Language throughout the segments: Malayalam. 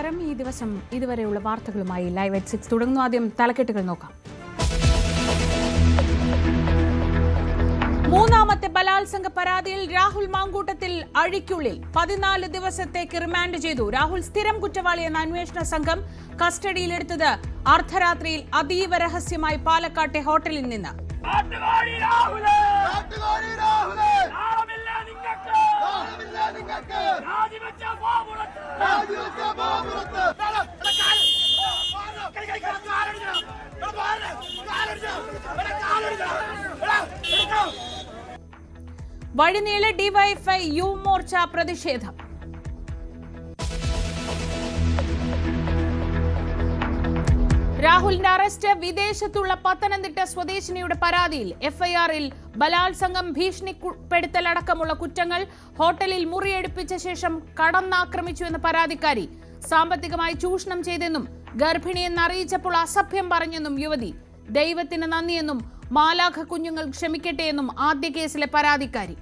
നമസ്കാരം. ഈ ദിവസം ഇതുവരെയുള്ള വാർത്തകളുമായി ലൈവ് at 6 തുടങ്ങുന്നു. ആദ്യം തലക്കെട്ടുകൾ നോക്കാം. മൂന്നാമത്തെ ബലാത്സംഗ പരാതിയിൽ രാഹുൽ മാങ്കൂട്ടത്തിൽ അഴിക്കുള്ളിൽ 14 ദിവസത്തേക്ക് റിമാൻഡ് ചെയ്തു. രാഹുൽ സ്ഥിരം കുറ്റവാളിയെന്ന അന്വേഷണ സംഘം കസ്റ്റഡിയിലെടുത്തത് അർദ്ധരാത്രിയിൽ അതീവ രഹസ്യമായി പാലക്കാട്ടെ ഹോട്ടലിൽ നിന്ന്. വഴിനീളെ ഡിവൈഎഫ്ഐ യുവമോർച്ച പ്രതിഷേധം. രാഹുലിന്റെ അറസ്റ്റ് വിദേശത്തുള്ള പത്തനംതിട്ട സ്വദേശിനിയുടെ പരാതിയിൽ എഫ്ഐആറിൽ ബലാത്സംഗം, ഭീഷണിപ്പെടുത്തലടക്കമുള്ള കുറ്റങ്ങൾ, ഹോട്ടലിൽ മുറിയെടുപ്പിച്ച ശേഷം കടന്നാക്രമിച്ചുവെന്ന പരാതിക്കാരി, സാമ്പത്തികമായി ചൂഷണം ചെയ്തെന്നും ഗർഭിണിയെന്ന് അറിയിച്ചപ്പോൾ അസഭ്യം പറഞ്ഞെന്നും യുവതി, ദൈവത്തിന് നന്ദിയെന്നും മാലാഖ കുഞ്ഞുങ്ങൾ ക്ഷമിക്കട്ടെയെന്നും ആദ്യ കേസിലെ പരാതിക്കാരി.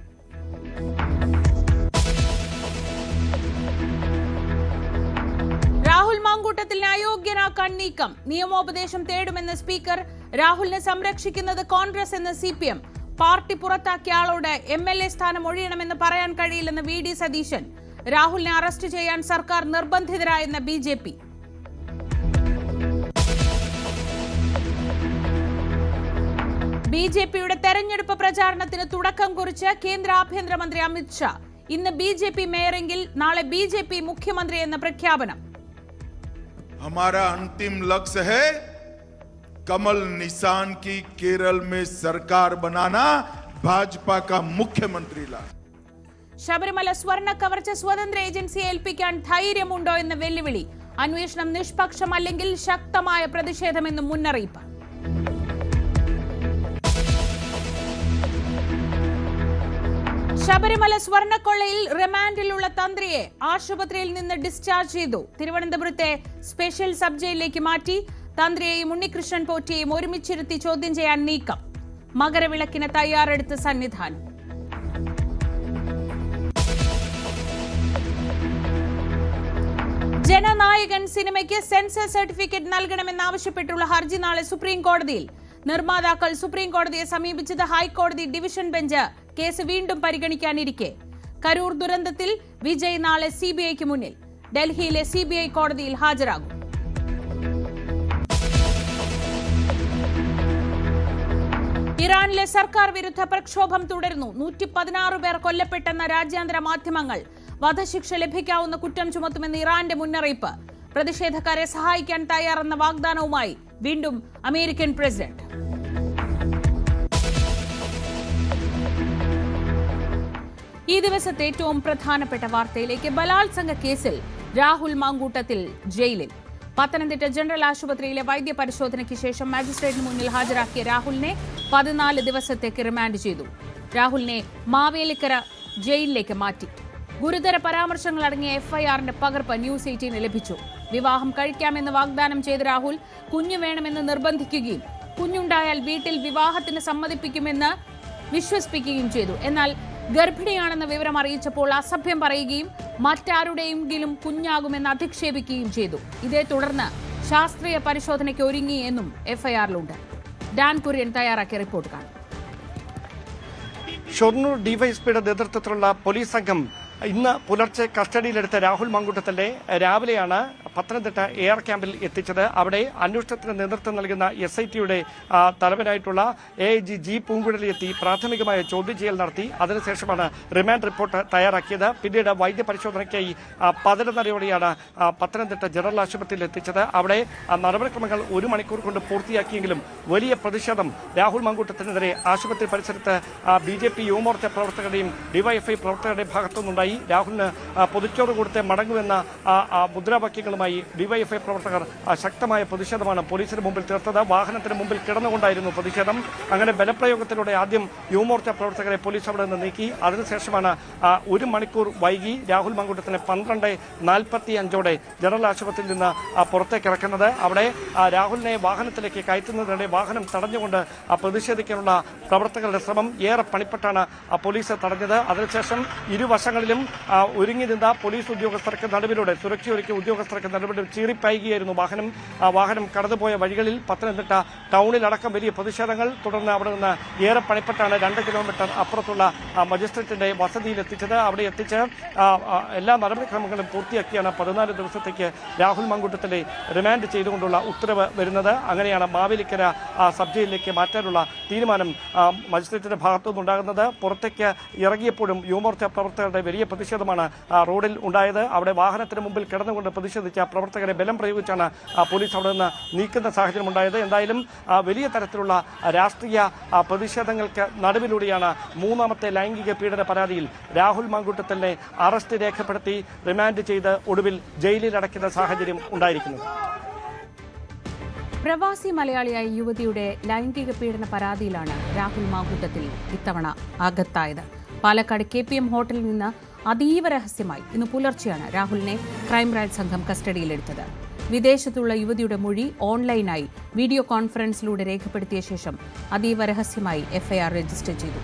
രാഹുൽ മാങ്കൂട്ടത്തിലിനെ അയോഗ്യനാക്കാൻ നീക്കം, നിയമോപദേശം തേടുമെന്ന് സ്പീക്കർ. രാഹുലിനെ സംരക്ഷിക്കുന്നത് കോൺഗ്രസ് എന്ന് CPM. പാർട്ടി പുറത്താക്കിയ ആളോട് MLA സ്ഥാനം ഒഴിയണമെന്ന് പറയാൻ കഴിയില്ലെന്ന് VD സതീശൻ. രാഹുലിനെ അറസ്റ്റ് ചെയ്യാൻ സർക്കാർ നിർബന്ധിതരായെന്ന് BJP. BJPയുടെ തെരഞ്ഞെടുപ്പ് പ്രചാരണത്തിന് തുടക്കം കുറിച്ച് കേന്ദ്ര ആഭ്യന്തരമന്ത്രി അമിത് ഷാ. ഇന്ന് BJP മേയറെങ്കിൽ നാളെ BJP മുഖ്യമന്ത്രി എന്ന പ്രഖ്യാപനം. हमारा अंतिम लक्ष्य है कमल निशान की केरल में सरकार बनाना, भाजपा का मुख्यमंत्री लाना. ശബരിമല സ്വർണ്ണ കവർച്ച സ്വതന്ത്ര ഏജൻസിയെ ഏൽപ്പിക്കാൻ ധൈര്യമുണ്ടോ എന്ന വെല്ലുവിളി. അന്വേഷണം നിഷ്പക്ഷമല്ലെങ്കിൽ ശക്തമായ പ്രതിഷേധമെന്നും മുന്നറിയിപ്പ്. ശബരിമല സ്വർണ്ണക്കൊള്ളയിൽ റിമാൻഡിലുള്ള തന്ത്രിയെ ആശുപത്രിയിൽ നിന്ന് ഡിസ്ചാർജ് ചെയ്തു. തിരുവനന്തപുരത്തെ സ്പെഷ്യൽ സബ് ജയിലിലേക്ക് മാറ്റി. തന്ത്രിയെയും ഉണ്ണികൃഷ്ണൻ പോറ്റിയെയും ഒരുമിച്ചിരുത്തി ചോദ്യം ചെയ്യാൻ നീക്കം. മകരവിളക്കിന് തയ്യാറെടുത്ത് സന്നിധാനം. ജനനായകൻ സിനിമയ്ക്ക് സെൻസർ സർട്ടിഫിക്കറ്റ് നൽകണമെന്നാവശ്യപ്പെട്ടുള്ള ഹർജി നാളെ സുപ്രീം കോടതിയിൽ. നിർമ്മാതാക്കൾ സുപ്രീം കോടതിയെ സമീപിച്ചത് ഹൈക്കോടതി ഡിവിഷൻ ബെഞ്ച് കേസ് വീണ്ടും പരിഗണിക്കാനിരിക്കെ. കരൂർ ദുരന്തത്തിൽ വിജയ് നാളെ CBIക്ക് മുന്നിൽ. ഡൽഹിയിലെ CBI കോടതിയിൽ ഹാജരാകും. ഇറാനിലെ സർക്കാർ വിരുദ്ധ പ്രക്ഷോഭം തുടരുന്നു. 116 പേർ കൊല്ലപ്പെട്ടെന്ന രാജ്യാന്തര മാധ്യമങ്ങൾ. വധശിക്ഷ ലഭിക്കാവുന്ന കുറ്റം ചുമത്തുമെന്ന് ഇറാന്റെ മുന്നറിയിപ്പ്. പ്രതിഷേധക്കാരെ സഹായിക്കാൻ തയ്യാറെന്ന വാഗ്ദാനവുമായി വീണ്ടും അമേരിക്കൻ പ്രസിഡന്റ്. ഈ ദിവസത്തെ ഏറ്റവും പ്രധാനപ്പെട്ട വാർത്തയിലേക്ക്. ബലാത്സംഗ കേസിൽ രാഹുൽ മാങ്കൂട്ടത്തിൽ ജയിലിൽ. പത്തനംതിട്ട ജനറൽ ആശുപത്രിയിലെ വൈദ്യപരിശോധനയ്ക്ക് ശേഷം മജിസ്ട്രേറ്റിന് മുന്നിൽ ഹാജരാക്കിയ രാഹുലിനെ 14 ദിവസത്തേക്ക് റിമാൻഡ് ചെയ്തു. രാഹുലിനെ മാവേലിക്കര ജയിലിലേക്ക് മാറ്റി. ഗുരുതര പരാമർശങ്ങൾ അടങ്ങിയ FIRന്റെ പകർപ്പ് ന്യൂസ് 18 ലഭിച്ചു. വിവാഹം കഴിക്കാമെന്ന് വാഗ്ദാനം ചെയ്ത രാഹുൽ കുഞ്ഞു വേണമെന്ന് നിർബന്ധിക്കുകയും കുഞ്ഞുണ്ടായാൽ വീട്ടിൽ വിവാഹത്തിന് സമ്മതിപ്പിക്കുമെന്ന് വിശ്വസിപ്പിക്കുകയും ചെയ്തു. എന്നാൽ ഗർഭിണിയാണെന്ന വിവരം അറിയിച്ചപ്പോൾ അസഭ്യം പറയുകയും മറ്റാരുടെയെങ്കിലും കുഞ്ഞാകുമെന്ന് അധിക്ഷേപിക്കുകയും ചെയ്തു. ഇതേ തുടർന്ന് ശാസ്ത്രീയ പരിശോധനയ്ക്ക് ഒരുങ്ങി എന്നും FIRലുണ്ട്. ഡാൻ കുര്യൻ തയ്യാറാക്കിയ റിപ്പോർട്ട് കാണും. ഷൊർണൂർ ഡിവൈഎസ്പിയുടെ നേതൃത്വത്തിലുള്ള പോലീസ് സംഘം ഇന്ന് പുലർച്ചെ കസ്റ്റഡിയിലെടുത്ത രാഹുൽ മാങ്കൂട്ടത്തിലെ രാവിലെയാണ് പത്തനംതിട്ട AR ക്യാമ്പിൽ എത്തിച്ചത്. അവിടെ അന്വേഷണത്തിന് നേതൃത്വം നൽകുന്ന SITയുടെ തലവനായിട്ടുള്ള AIG G പൂങ്കുഴലി എത്തി പ്രാഥമികമായ ചോദ്യം ചെയ്യൽ നടത്തി. അതിനുശേഷമാണ് റിമാൻഡ് റിപ്പോർട്ട് തയ്യാറാക്കിയത്. പിന്നീട് വൈദ്യപരിശോധനയ്ക്കായി 11:30യോടെയാണ് പത്തനംതിട്ട ജനറൽ ആശുപത്രിയിൽ എത്തിച്ചത്. അവിടെ നടപടിക്രമങ്ങൾ 1 മണിക്കൂർ കൊണ്ട് പൂർത്തിയാക്കിയെങ്കിലും വലിയ പ്രതിഷേധം രാഹുൽ മാങ്കൂട്ടത്തിനെതിരെ ആശുപത്രി പരിസരത്ത് BJP യുവമോർച്ച പ്രവർത്തകരുടെയും DYFI പ്രവർത്തകരുടെയും ഭാഗത്തുനിന്നുണ്ടായി. രാഹുലിന് പൊതിച്ചോറ് കൊടുത്ത് മടങ്ങുമെന്ന മുദ്രാവാക്യങ്ങളുമായി DYFI പ്രവർത്തകർ ശക്തമായ പ്രതിഷേധമാണ് പോലീസിന് മുമ്പിൽ തീർത്തത്. വാഹനത്തിന് മുമ്പിൽ കിടന്നുകൊണ്ടായിരുന്നു പ്രതിഷേധം. അങ്ങനെ ബലപ്രയോഗത്തിലൂടെ ആദ്യം യുവമോർച്ച പ്രവർത്തകരെ പോലീസ് അവിടെ നിന്ന് നീക്കി. അതിനുശേഷമാണ് 1 മണിക്കൂർ വൈകി രാഹുൽ മാങ്കൂട്ടത്തിനെ 12:45ഓടെ ജനറൽ ആശുപത്രിയിൽ നിന്ന് പുറത്തേക്ക് ഇറക്കുന്നത്. അവിടെ രാഹുലിനെ വാഹനത്തിലേക്ക് കയറ്റുന്നതിനിടെ വാഹനം തടഞ്ഞുകൊണ്ട് പ്രതിഷേധിക്കാനുള്ള പ്രവർത്തകരുടെ ശ്രമം ഏറെ പണിപ്പെട്ടാണ് പോലീസ് തടഞ്ഞത്. അതിനുശേഷം ഇരുവശങ്ങളിലും ഒരുങ്ങി നിന്ന പോലീസ് ഉദ്യോഗസ്ഥർക്ക് നടുവിലൂടെ സുരക്ഷയൊരുക്കിയ ഉദ്യോഗസ്ഥർക്ക് നടപടി ചീറിപ്പായുകയായിരുന്നു. വാഹനം കടന്നുപോയ വഴികളിൽ പത്തനംതിട്ട ടൗണിലടക്കം വലിയ പ്രതിഷേധങ്ങൾ. തുടർന്ന് അവിടെ നിന്ന് ഏറെ പണിപ്പെട്ടാണ് 2 കിലോമീറ്റർ അപ്പുറത്തുള്ള മജിസ്ട്രേറ്റിന്റെ വസതിയിൽ എത്തിച്ചത്. അവിടെ എത്തിച്ച് എല്ലാ നടപടിക്രമങ്ങളും പൂർത്തിയാക്കിയാണ് 14 ദിവസത്തേക്ക് രാഹുൽ മാങ്കൂട്ടത്തിലെ റിമാൻഡ് ചെയ്തുകൊണ്ടുള്ള ഉത്തരവ് വരുന്നത്. അങ്ങനെയാണ് മാവേലിക്കര സബ് ജയിലിലേക്ക് മാറ്റാനുള്ള തീരുമാനം മജിസ്ട്രേറ്റിന്റെ ഭാഗത്തു നിന്നുണ്ടാകുന്നത്. പുറത്തേക്ക് ഇറങ്ങിയപ്പോഴും യുവമോർച്ച പ്രവർത്തകരുടെ വലിയ പ്രതിഷേധമാണ് റോഡിൽ ഉണ്ടായത്. അവിടെ വാഹനത്തിന് മുമ്പിൽ കിടന്നുകൊണ്ട് പ്രതിഷേധിച്ച പ്രവർത്തകരെ ബലം പ്രയോഗിച്ചാണ് പോലീസ് അവിടെ നിന്ന് നീക്കുന്ന സാഹചര്യം ഉണ്ടായത്. എന്തായാലും വലിയ തരത്തിലുള്ള രാഷ്ട്രീയ പ്രതിഷേധങ്ങൾക്ക് നടുവിലൂടെയാണ് മൂന്നാമത്തെ ലൈംഗിക പീഡന പരാതിയിൽ രാഹുൽ മാങ്കൂട്ടത്തിനെ അറസ്റ്റ് രേഖപ്പെടുത്തി റിമാൻഡ് ചെയ്ത് ഒടുവിൽ ജയിലിൽ അടയ്ക്കുന്ന സാഹചര്യം ഉണ്ടായിരിക്കുന്നത്. പ്രവാസി മലയാളിയായ യുവതിയുടെ ലൈംഗിക പീഡന പരാതിയിലാണ് രാഹുൽ മാങ്കൂട്ടത്തിൽ ഇത്തവണ അകത്തായത്. പാലക്കാട് KPM ഹോട്ടലിൽ നിന്ന് അതീവ രഹസ്യമായി ഇന്ന് പുലർച്ചെയാണ് രാഹുലിനെ ക്രൈംബ്രാഞ്ച് സംഘം കസ്റ്റഡിയിലെടുത്തത്. വിദേശത്തുള്ള യുവതിയുടെ മൊഴി ഓൺലൈനായി വീഡിയോ കോൺഫറൻസിലൂടെ രേഖപ്പെടുത്തിയ ശേഷം അതീവ രഹസ്യമായി FIR രജിസ്റ്റർ ചെയ്തു.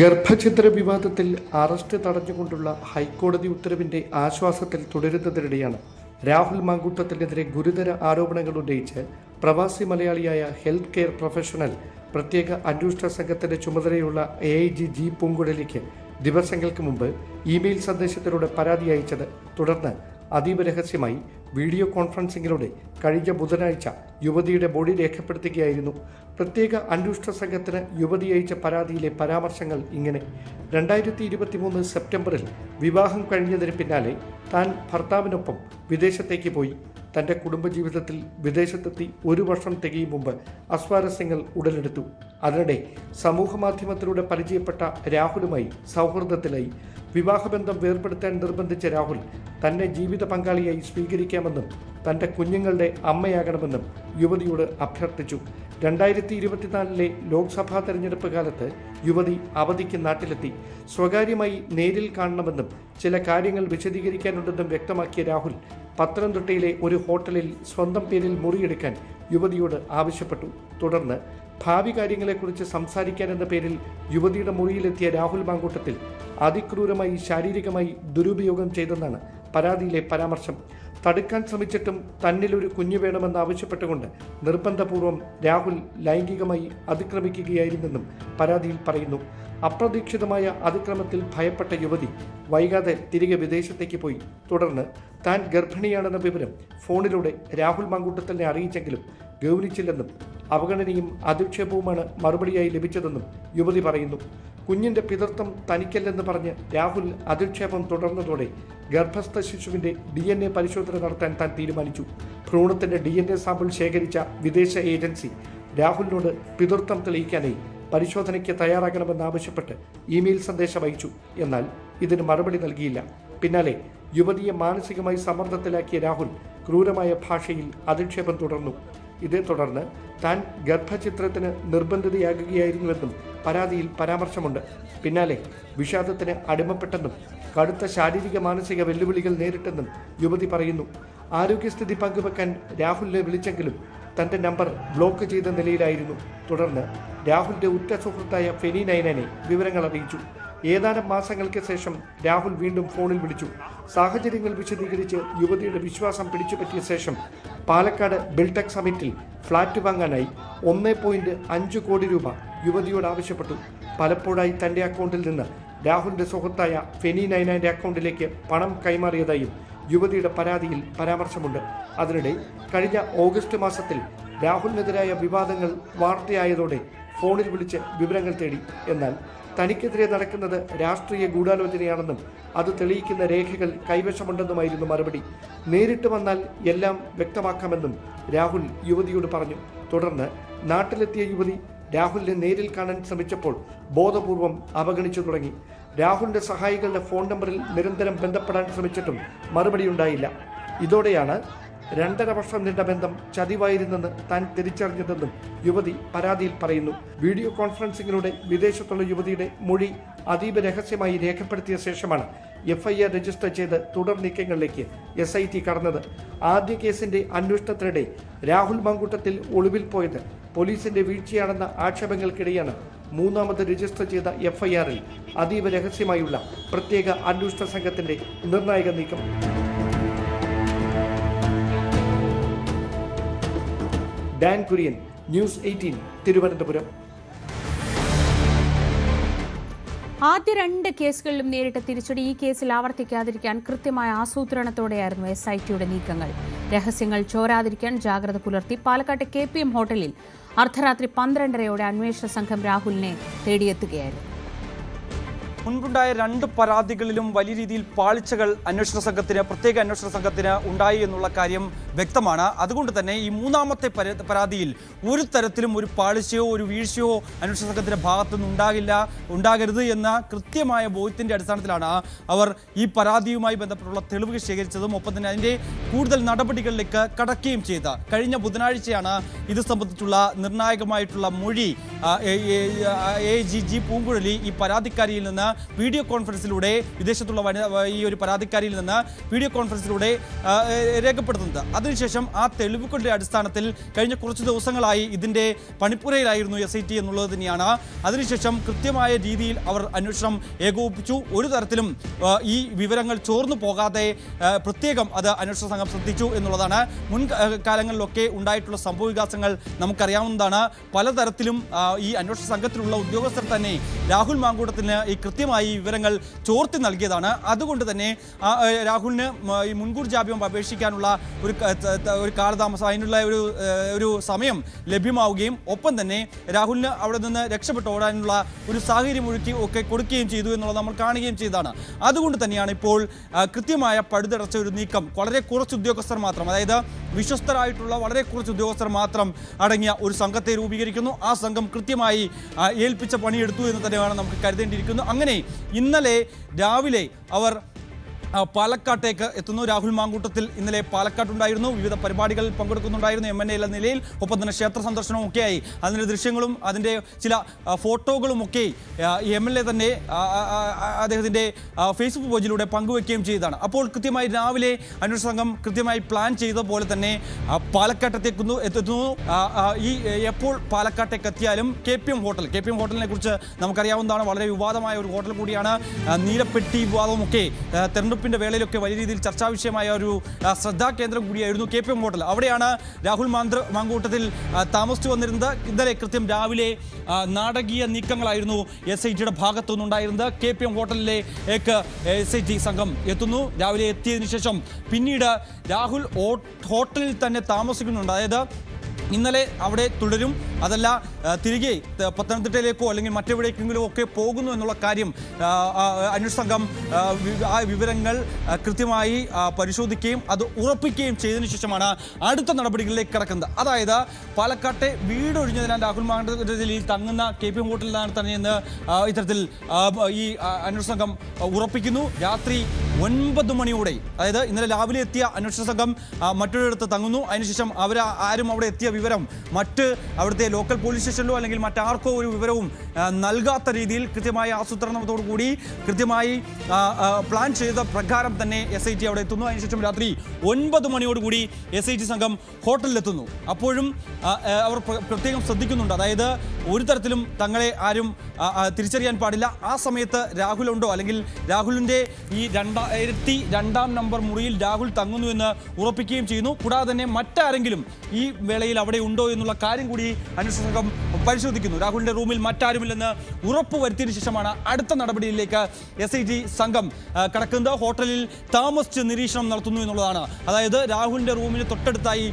ഗർഭഛിദ്ര വിവാദത്തിൽ അറസ്റ്റ് തടഞ്ഞുകൊണ്ടുള്ള ഹൈക്കോടതി ഉത്തരവിന്റെ ആശ്വാസത്തിൽ തുടരുന്നതിനിടെയാണ് രാഹുൽ മാങ്കൂട്ടത്തിനെതിരെ ഗുരുതര ആരോപണങ്ങൾ ഉന്നയിച്ച് പ്രവാസി മലയാളിയായ ഹെൽത്ത് കെയർ പ്രൊഫഷണൽ പ്രത്യേക അന്വേഷണ സംഘത്തിന്റെ ചുമതലയുള്ള AIG G. പൂങ്കുഴലിക്ക് ദിവസങ്ങൾക്ക് മുമ്പ് ഇമെയിൽ സന്ദേശത്തിലൂടെ പരാതി അയച്ചത്. തുടർന്ന് അതീവ രഹസ്യമായി വീഡിയോ കോൺഫറൻസിംഗിലൂടെ കഴിഞ്ഞ ബുധനാഴ്ച യുവതിയുടെ മൊഴി രേഖപ്പെടുത്തുകയായിരുന്നു. പ്രത്യേക അന്വേഷണ സംഘത്തിന് യുവതി അയച്ച പരാതിയിലെ പരാമർശങ്ങൾ ഇങ്ങനെ: 2023 സെപ്റ്റംബറിൽ വിവാഹം കഴിഞ്ഞതിന് പിന്നാലെ താൻ ഭർത്താവിനൊപ്പം വിദേശത്തേക്ക് പോയി. തൻ്റെ കുടുംബജീവിതത്തിൽ വിദേശത്തെത്തി 1 വർഷം തികയും മുമ്പ് അസ്വാരസ്യങ്ങൾ ഉടലെടുത്തു. അതിനിടെ സമൂഹമാധ്യമത്തിലൂടെ പരിചയപ്പെട്ട രാഹുലുമായി സൗഹൃദത്തിലായി. വിവാഹബന്ധം വേർപെടുത്താൻ നിർബന്ധിച്ച രാഹുൽ തന്നെ ജീവിത പങ്കാളിയായി സ്വീകരിക്കാമെന്നും തൻ്റെ കുഞ്ഞുങ്ങളുടെ അമ്മയാകണമെന്നും യുവതിയോട് അഭ്യർത്ഥിച്ചു. 2024 ലോക്സഭാ തെരഞ്ഞെടുപ്പ് കാലത്ത് യുവതി അവധിക്ക് നാട്ടിലെത്തി. സ്വകാര്യമായി നേരിൽ കാണണമെന്നും ചില കാര്യങ്ങൾ വിശദീകരിക്കാനുണ്ടെന്നും വ്യക്തമാക്കിയ രാഹുൽ പത്തനംതിട്ടയിലെ ഒരു ഹോട്ടലിൽ സ്വന്തം പേരിൽ മുറിയെടുക്കാൻ യുവതിയോട് ആവശ്യപ്പെട്ടു. തുടർന്ന് ഭാവി കാര്യങ്ങളെക്കുറിച്ച് സംസാരിക്കാനെന്ന പേരിൽ യുവതിയുടെ മുറിയിലെത്തിയ രാഹുൽ മാങ്കൂട്ടത്തിൽ അതിക്രൂരമായി ശാരീരികമായി ദുരുപയോഗം ചെയ്തെന്നാണ് പരാതിയിലെ പരാമർശം. തടുക്കാൻ ശ്രമിച്ചിട്ടും തന്നിലൊരു കുഞ്ഞു വേണമെന്നാവശ്യപ്പെട്ടുകൊണ്ട് നിർബന്ധപൂർവ്വം രാഹുൽ ലൈംഗികമായി അതിക്രമിക്കുകയായിരുന്നെന്നും പരാതിയിൽ പറയുന്നു. അപ്രതീക്ഷിതമായ അതിക്രമത്തിൽ ഭയപ്പെട്ട യുവതി വൈകാതെ തിരികെ വിദേശത്തേക്ക് പോയി. തുടർന്ന് താൻ ഗർഭിണിയാണെന്ന വിവരം ഫോണിലൂടെ രാഹുൽ മാങ്കൂട്ടത്തിനെ അറിയിച്ചെങ്കിലും ഗൗനിച്ചില്ലെന്നും അവഗണനയും അധിക്ഷേപവുമാണ് മറുപടിയായി ലഭിച്ചതെന്നും യുവതി പറയുന്നു. കുഞ്ഞിന്റെ പിതൃത്വം തനിക്കല്ലെന്ന് പറഞ്ഞ് രാഹുൽ അധിക്ഷേപം തുടർന്നതോടെ ഗർഭസ്ഥ ശിശുവിന്റെ DNA പരിശോധന നടത്താൻ താൻ തീരുമാനിച്ചു. ഭ്രൂണത്തിന്റെ DNA സാമ്പിൾ ശേഖരിച്ച വിദേശ ഏജൻസി രാഹുലിനോട് പിതൃത്വം തെളിയിക്കാനായി പരിശോധനയ്ക്ക് തയ്യാറാകണമെന്നാവശ്യപ്പെട്ട് ഇമെയിൽ സന്ദേശം അയച്ചു. എന്നാൽ ഇതിന് മറുപടി നൽകിയില്ല. പിന്നാലെ യുവതിയെ മാനസികമായി സമ്മർദ്ദത്തിലാക്കിയ രാഹുൽ ക്രൂരമായ ഭാഷയിൽ അധിക്ഷേപം തുടർന്നു. ഇതേ തുടർന്ന് താൻ ഗർഭചിത്രത്തിന് നിർബന്ധിതയാകുകയായിരുന്നുവെന്നും പരാതിയിൽ പരാമർശമുണ്ട്. പിന്നാലെ വിഷാദത്തിന് അടിമപ്പെട്ടെന്നും കടുത്ത ശാരീരിക മാനസിക വെല്ലുവിളികൾ നേരിട്ടെന്നും യുവതി പറയുന്നു. ആരോഗ്യസ്ഥിതി പങ്കുവെക്കാൻ രാഹുലിനെ വിളിച്ചെങ്കിലും തൻ്റെ നമ്പർ ബ്ലോക്ക് ചെയ്ത നിലയിലായിരുന്നു. തുടർന്ന് രാഹുലിന്റെ ഉറ്റ സുഹൃത്തായ ഫെനി നൈനനെ വിവരങ്ങൾ അറിയിച്ചു. ഏതാനും മാസങ്ങൾക്ക് ശേഷം രാഹുൽ വീണ്ടും ഫോണിൽ വിളിച്ചു. സാഹചര്യങ്ങൾ വിശദീകരിച്ച് യുവതിയുടെ വിശ്വാസം പിടിച്ചുപറ്റിയ ശേഷം പാലക്കാട് ബിൽടെക് സമിറ്റിൽ ഫ്ളാറ്റ് വാങ്ങാനായി 1.5 കോടി രൂപ യുവതിയോട് ആവശ്യപ്പെട്ടു. പലപ്പോഴായി തൻ്റെ അക്കൗണ്ടിൽ നിന്ന് രാഹുലിന്റെ സുഹൃത്തായ ഫെനി നൈനയുടെ അക്കൗണ്ടിലേക്ക് പണം കൈമാറിയതായും യുവതിയുടെ പരാതിയിൽ പരാമർശമുണ്ട്. അതിനിടെ കഴിഞ്ഞ ഓഗസ്റ്റ് മാസത്തിൽ രാഹുലിനെതിരായ വിവാദങ്ങൾ വാർത്തയായതോടെ ഫോണിൽ വിളിച്ച് വിവരങ്ങൾ തേടി. എന്നാൽ തനിക്കെതിരെ നടക്കുന്നത് രാഷ്ട്രീയ ഗൂഢാലോചനയാണെന്നും അത് തെളിയിക്കുന്ന രേഖകൾ കൈവശമുണ്ടെന്നുമായിരുന്നു മറുപടി. നേരിട്ട് വന്നാൽ എല്ലാം വ്യക്തമാക്കാമെന്നും രാഹുൽ യുവതിയോട് പറഞ്ഞു. തുടർന്ന് നാട്ടിലെത്തിയ യുവതി രാഹുലിനെ നേരിൽ കാണാൻ ശ്രമിച്ചപ്പോൾ ബോധപൂർവം അവഗണിച്ചു തുടങ്ങി. രാഹുലിന്റെ സഹായികളുടെ ഫോൺ നമ്പറിൽ നിരന്തരം ബന്ധപ്പെടാൻ ശ്രമിച്ചിട്ടും മറുപടിയുണ്ടായില്ല. ഇതോടെയാണ് 2.5 വർഷം നീണ്ട ബന്ധം ചതിവായിരുന്നെന്ന് താൻ തിരിച്ചറിഞ്ഞതെന്നും യുവതി പരാതിയിൽ പറയുന്നു. വീഡിയോ കോൺഫറൻസിംഗിലൂടെ വിദേശത്തുള്ള യുവതിയുടെ മൊഴി അതീവ രഹസ്യമായി രേഖപ്പെടുത്തിയ ശേഷമാണ് FIR രജിസ്റ്റർ ചെയ്ത് തുടർ നീക്കങ്ങളിലേക്ക് SIT കടന്നത്. ആദ്യ കേസിന്റെ അന്വേഷണത്തിനിടെ രാഹുൽ മാങ്കൂട്ടത്തിൽ ഒളിവിൽ പോയത് പോലീസിന്റെ വീഴ്ചയാണെന്ന ആക്ഷേപങ്ങൾക്കിടെയാണ് മൂന്നാമത് രജിസ്റ്റർ ചെയ്ത FIR-ൽ അതീവ രഹസ്യമായുള്ള പ്രത്യേക അന്വേഷണ സംഘത്തിന്റെ നിർണായക നീക്കം. Dan Kurian, news 18, Thiruvananthapuram. ആദ്യ 2 കേസുകളിലും നേരിട്ട തിരിച്ചടി ഈ കേസിൽ ആവർത്തിക്കാതിരിക്കാൻ കൃത്യമായ ആസൂത്രണത്തോടെയായിരുന്നു SITയുടെ നീക്കങ്ങൾ. രഹസ്യങ്ങൾ ചോരാതിരിക്കാൻ ജാഗ്രത പുലർത്തി പാലക്കാട്ടെ KPM ഹോട്ടലിൽ അർദ്ധരാത്രി 12:30 അന്വേഷണ സംഘം രാഹുലിനെ തേടിയെത്തുകയായിരുന്നു. മുൻപുണ്ടായ 2 പരാതികളിലും വലിയ രീതിയിൽ പാളിച്ചകൾ പ്രത്യേക അന്വേഷണ സംഘത്തിന് ഉണ്ടായി എന്നുള്ള കാര്യം വ്യക്തമാണ്. അതുകൊണ്ട് തന്നെ ഈ മൂന്നാമത്തെ പരാതിയിൽ ഒരു തരത്തിലും ഒരു പാളിച്ചയോ ഒരു വീഴ്ചയോ അന്വേഷണ സംഘത്തിന്റെ ഭാഗത്തുനിന്ന് ഉണ്ടാകരുത് എന്ന കൃത്യമായ ബോധ്യത്തിന്റെ അടിസ്ഥാനത്തിലാണ് അവർ ഈ പരാതിയുമായി ബന്ധപ്പെട്ടുള്ള തെളിവുകൾ ശേഖരിച്ചതും ഒപ്പം തന്നെ അതിന്റെ കൂടുതൽ നടപടികളിലേക്ക് കടക്കുകയും ചെയ്ത. കഴിഞ്ഞ ബുധനാഴ്ചയാണ് ഇത് സംബന്ധിച്ചുള്ള നിർണായകമായിട്ടുള്ള മൊഴി AG പൂങ്കുഴലി ഈ പരാതിക്കാരിയിൽ നിന്ന് വീഡിയോ കോൺഫറൻസിലൂടെ വിദേശത്തുള്ള ഈ ഒരു പരാതിക്കാരിയിൽ നിന്ന് വീഡിയോ കോൺഫറൻസിലൂടെ രേഖപ്പെടുത്തുന്നത്. അതിനുശേഷം ആ തെളിവുകളുടെ അടിസ്ഥാനത്തിൽ കഴിഞ്ഞ കുറച്ച് ദിവസങ്ങളായി ഇതിന്റെ പണിപ്പുരയിലായിരുന്നു SIT എന്നുള്ളത് തന്നെയാണ്. അതിനുശേഷം കൃത്യമായ രീതിയിൽ അവർ അന്വേഷണം ഏകോപിപ്പിച്ചു. ഒരു തരത്തിലും ഈ വിവരങ്ങൾ ചോർന്നു പോകാതെ പ്രത്യേകം അത് അന്വേഷണ സംഘം ശ്രദ്ധിച്ചു എന്നുള്ളതാണ്. മുൻ കാലങ്ങളിലൊക്കെ ഉണ്ടായിട്ടുള്ള സംഭവവികാസങ്ങൾ നമുക്കറിയാവുന്നതാണ്. പലതരത്തിലും ഈ അന്വേഷണ സംഘത്തിലുള്ള ഉദ്യോഗസ്ഥർ തന്നെ രാഹുൽ മാങ്കൂട്ടത്തിന് ഈ കൃത്യമായി വിവരങ്ങൾ ചോർത്തി നൽകിയതാണ്. അതുകൊണ്ട് തന്നെ രാഹുലിന് ഈ മുൻകൂർ ജാമ്യം അപേക്ഷിക്കാനുള്ള ഒരു കാലതാമസം, അതിനുള്ള ഒരു സമയം ലഭ്യമാവുകയും ഒപ്പം തന്നെ രാഹുലിന് അവിടെ നിന്ന് രക്ഷപ്പെട്ട് ഓടാനുള്ള ഒരു സാഹചര്യം ഒക്കെ കൊടുക്കുകയും ചെയ്തു എന്നുള്ളത് നമ്മൾ കാണുകയും ചെയ്തതാണ്. അതുകൊണ്ട് തന്നെയാണ് ഇപ്പോൾ കൃത്യമായ പഴുതടച്ച ഒരു നീക്കം വളരെ കുറച്ച് ഉദ്യോഗസ്ഥർ മാത്രം, അതായത് വിശ്വസ്തരായിട്ടുള്ള വളരെ കുറച്ച് ഉദ്യോഗസ്ഥർ മാത്രം അടങ്ങിയ ഒരു സംഘത്തെ രൂപീകരിക്കുന്നു. ആ സംഘം കൃത്യമായി ഏൽപ്പിച്ച പണിയെടുത്തു എന്ന് തന്നെയാണ് നമുക്ക് കരുതേണ്ടിയിരിക്കുന്നു. അങ്ങനെ ഇന്നലെ രാവിലെ അവർ പാലക്കാട്ടേക്ക് എത്തുന്നു. രാഹുൽ മാങ്കൂട്ടത്തിൽ ഇന്നലെ പാലക്കാട്ടുണ്ടായിരുന്നു, വിവിധ പരിപാടികളിൽ പങ്കെടുക്കുന്നുണ്ടായിരുന്നു MNA എന്ന നിലയിൽ. ഒപ്പം തന്നെ ക്ഷേത്ര സന്ദർശനവും ഒക്കെയായി അതിൻ്റെ ദൃശ്യങ്ങളും അതിൻ്റെ ചില ഫോട്ടോകളും ഒക്കെ MLA തന്നെ അദ്ദേഹത്തിൻ്റെ ഫേസ്ബുക്ക് പേജിലൂടെ പങ്കുവെക്കുകയും ചെയ്തതാണ്. അപ്പോൾ കൃത്യമായി രാവിലെ അന്വേഷണ സംഘം കൃത്യമായി പ്ലാൻ ചെയ്ത പോലെ തന്നെ പാലക്കാട്ടേക്ക് എത്തുന്നു. ഈ എപ്പോൾ പാലക്കാട്ടേക്ക് എത്തിയാലും KPM ഹോട്ടലിനെ കുറിച്ച് നമുക്കറിയാവുന്നതാണ്. വളരെ വിവാദമായ ഒരു ഹോട്ടൽ കൂടിയാണ്. നീലപ്പെട്ടി വിവാദമൊക്കെ തെരഞ്ഞെടുപ്പിന്റെ വേളയിലൊക്കെ വലിയ രീതിയിൽ ചർച്ചാ വിഷയമായ ഒരു ശ്രദ്ധാകേന്ദ്രം കൂടിയായിരുന്നു KPM ഹോട്ടൽ. അവിടെയാണ് രാഹുൽ മാങ്കൂട്ടത്തിൽ താമസിച്ചു വന്നിരുന്നത്. ഇന്നലെ കൃത്യം രാവിലെ നാടകീയ നീക്കങ്ങളായിരുന്നു SITയുടെ ഭാഗത്തുനിന്നുണ്ടായിരുന്നത്. KPM ഹോട്ടലിലേക്ക് SIT സംഘം എത്തുന്നു. രാവിലെ എത്തിയതിനു ശേഷം പിന്നീട് രാഹുൽ ഹോട്ടലിൽ തന്നെ താമസിക്കുന്നുണ്ട്. അതായത് ഇന്നലെ അവിടെ തുടരും, അതല്ല തിരികെ പത്തനംതിട്ടയിലേക്കോ അല്ലെങ്കിൽ മറ്റെവിടേക്കെങ്കിലും ഒക്കെ പോകുന്നു എന്നുള്ള കാര്യം അന്വേഷണ സംഘം ആ വിവരങ്ങൾ കൃത്യമായി പരിശോധിക്കുകയും അത് ഉറപ്പിക്കുകയും ചെയ്തതിനു ശേഷമാണ് അടുത്ത നടപടികളിലേക്ക് കടക്കുന്നത്. അതായത് പാലക്കാട്ടെ വീടൊഴിഞ്ഞതിനാൽ രാഹുൽ മാങ്കൂട്ടത്തിൽ തങ്ങുന്ന KPM ഹോട്ടലിലാണ് തന്നെയെന്ന് ഇത്തരത്തിൽ ഈ അന്വേഷണ സംഘം ഉറപ്പിക്കുന്നു. രാത്രി 9 മണിയോടെ, അതായത് ഇന്നലെ രാവിലെ എത്തിയ അന്വേഷണ സംഘം മറ്റൊരിടത്ത് തങ്ങുന്നു. അതിനുശേഷം ആരും അവിടെ എത്തിയ വിവരം അവിടുത്തെ ലോക്കൽ പോലീസ് സ്റ്റേഷനിലോ അല്ലെങ്കിൽ മറ്റാർക്കോ ഒരു വിവരവും നൽകാത്ത രീതിയിൽ കൃത്യമായ ആസൂത്രണത്തോടു കൂടി കൃത്യമായി പ്ലാൻ ചെയ്ത പ്രകാരം തന്നെ SIT അവിടെ എത്തുന്നു. അതിനുശേഷം രാത്രി 9 മണിയോടുകൂടി SIT സംഘം ഹോട്ടലിലെത്തുന്നു. അപ്പോഴും അവർ പ്രത്യേകം ശ്രദ്ധിക്കുന്നുണ്ട്. അതായത് ഒരു തരത്തിലും തങ്ങളെ ആരും തിരിച്ചറിയാൻ പാടില്ല. ആ സമയത്ത് രാഹുലുണ്ടോ അല്ലെങ്കിൽ രാഹുലിൻ്റെ ഈ 2002 നമ്പർ മുറിയിൽ രാഹുൽ തങ്ങുന്നു എന്ന് ഉറപ്പിക്കുകയും ചെയ്യുന്നു. കൂടാതെ തന്നെ മറ്റാരെങ്കിലും ഈ വേളയിൽ അവിടെ ഉണ്ടോ എന്നുള്ള കാര്യം കൂടി അന്വേഷണ സംഘം പരിശോധിക്കുന്നു. രാഹുലിന്റെ റൂമിൽ മറ്റാരുമില്ലെന്ന് ഉറപ്പുവരുത്തിയതിനു ശേഷമാണ് അടുത്ത നടപടിയിലേക്ക് SIT സംഘം കടക്കുന്നത്. ഹോട്ടലിൽ താമസിച്ച് നിരീക്ഷണം നടത്തുന്നു എന്നുള്ളതാണ്. അതായത് രാഹുലിന്റെ റൂമിന് തൊട്ടടുത്തായി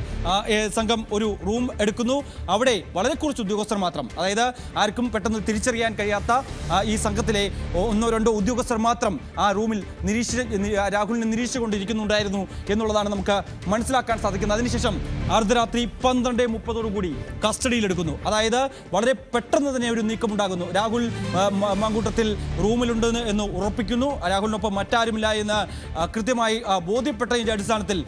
സംഘം ഒരു റൂം എടുക്കുന്നു. അവിടെ വളരെ കുറച്ച് ഉദ്യോഗസ്ഥർ മാത്രം, അതായത് ആർക്കും പെട്ടെന്ന് തിരിച്ചറിയാൻ കഴിയാത്ത ഈ സംഘത്തിലെ 1-2 ഉദ്യോഗസ്ഥർ മാത്രം ആ റൂമിൽ രാഹുലിനെ നിരീക്ഷിച്ചുകൊണ്ടിരിക്കുന്നുണ്ടായിരുന്നു എന്നുള്ളതാണ് നമുക്ക് മനസ്സിലാക്കാൻ സാധിക്കുന്നത്. അതിനുശേഷം അർദ്ധരാത്രി 12:30 കസ്റ്റഡിയിലെടുക്കുന്നു. അതായത് വളരെ പെട്ടെന്ന് തന്നെ ഒരു നീക്കമുണ്ടാകുന്നു. രാഹുൽ മാങ്കൂട്ടത്തിൽ റൂമിലുണ്ടെന്ന് എന്ന് ഉറപ്പിക്കുന്നു. രാഹുലിനൊപ്പം മറ്റാരുമില്ല എന്ന് കൃത്യമായി ബോധ്യപ്പെട്ടതിൻ്റെ അടിസ്ഥാനത്തിൽ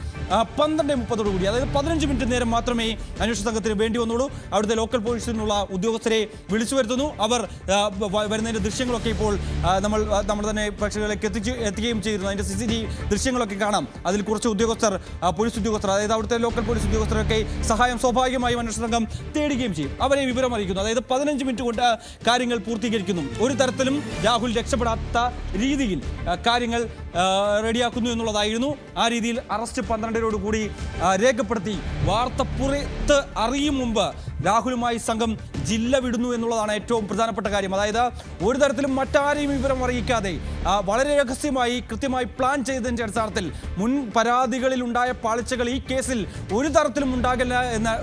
12:30 അതായത് 15 മിനിറ്റ് നേരം മാത്രമേ അന്വേഷണ സംഘത്തിന് വേണ്ടി വന്നുള്ളൂ. അവിടുത്തെ ലോക്കൽ പോലീസിനുള്ള ഉദ്യോഗസ്ഥരെ വിളിച്ചു വരുത്തുന്നു. അവർ വരുന്നതിൻ്റെ ദൃശ്യങ്ങളൊക്കെ ഇപ്പോൾ നമ്മൾ തന്നെ പ്രേക്ഷകരിലേക്ക് എത്തിക്കുകയും ചെയ്തിരുന്നു. അതിൻ്റെ CCTV ദൃശ്യങ്ങളൊക്കെ കാണാം. അതിൽ കുറച്ച് ഉദ്യോഗസ്ഥർ, പോലീസ് ഉദ്യോഗസ്ഥർ, അതായത് അവിടുത്തെ ലോക്കൽ പോലീസ് ഉദ്യോഗസ്ഥരൊക്കെ സഹായം സ്വാഭാവികമായും അന്വേഷണ സംഘം തേടുകയും ചെയ്യും. അവരെ വിവരം അറിയിക്കുന്നു. അതായത് 15 മിനിറ്റ് കൊണ്ട് കാര്യങ്ങൾ പൂർത്തീകരിക്കുന്നു. ഒരു തരത്തിലും രാഹുൽ രക്ഷപ്പെടാത്ത രീതിയിൽ കാര്യങ്ങൾ റെഡിയാക്കുന്നു എന്നുള്ളതായിരുന്നു. ആ രീതിയിൽ അറസ്റ്റ് 12-ഓടുകൂടി രേഖപ്പെടുത്തി വാർത്ത പുറത്ത് അറിയും മുമ്പ് രാഹുലുമായി സംഘം ജില്ല വിടുന്നു എന്നുള്ളതാണ് ഏറ്റവും പ്രധാനപ്പെട്ട കാര്യം. അതായത് ഒരു തരത്തിലും മറ്റാരെയും വിവരം അറിയിക്കാതെ വളരെ രഹസ്യമായി കൃത്യമായി പ്ലാൻ ചെയ്തതിൻ്റെ അടിസ്ഥാനത്തിൽ മുൻ പരാതികളിൽ ഉണ്ടായ പാളിച്ചകൾ ഈ കേസിൽ ഒരു തരത്തിലും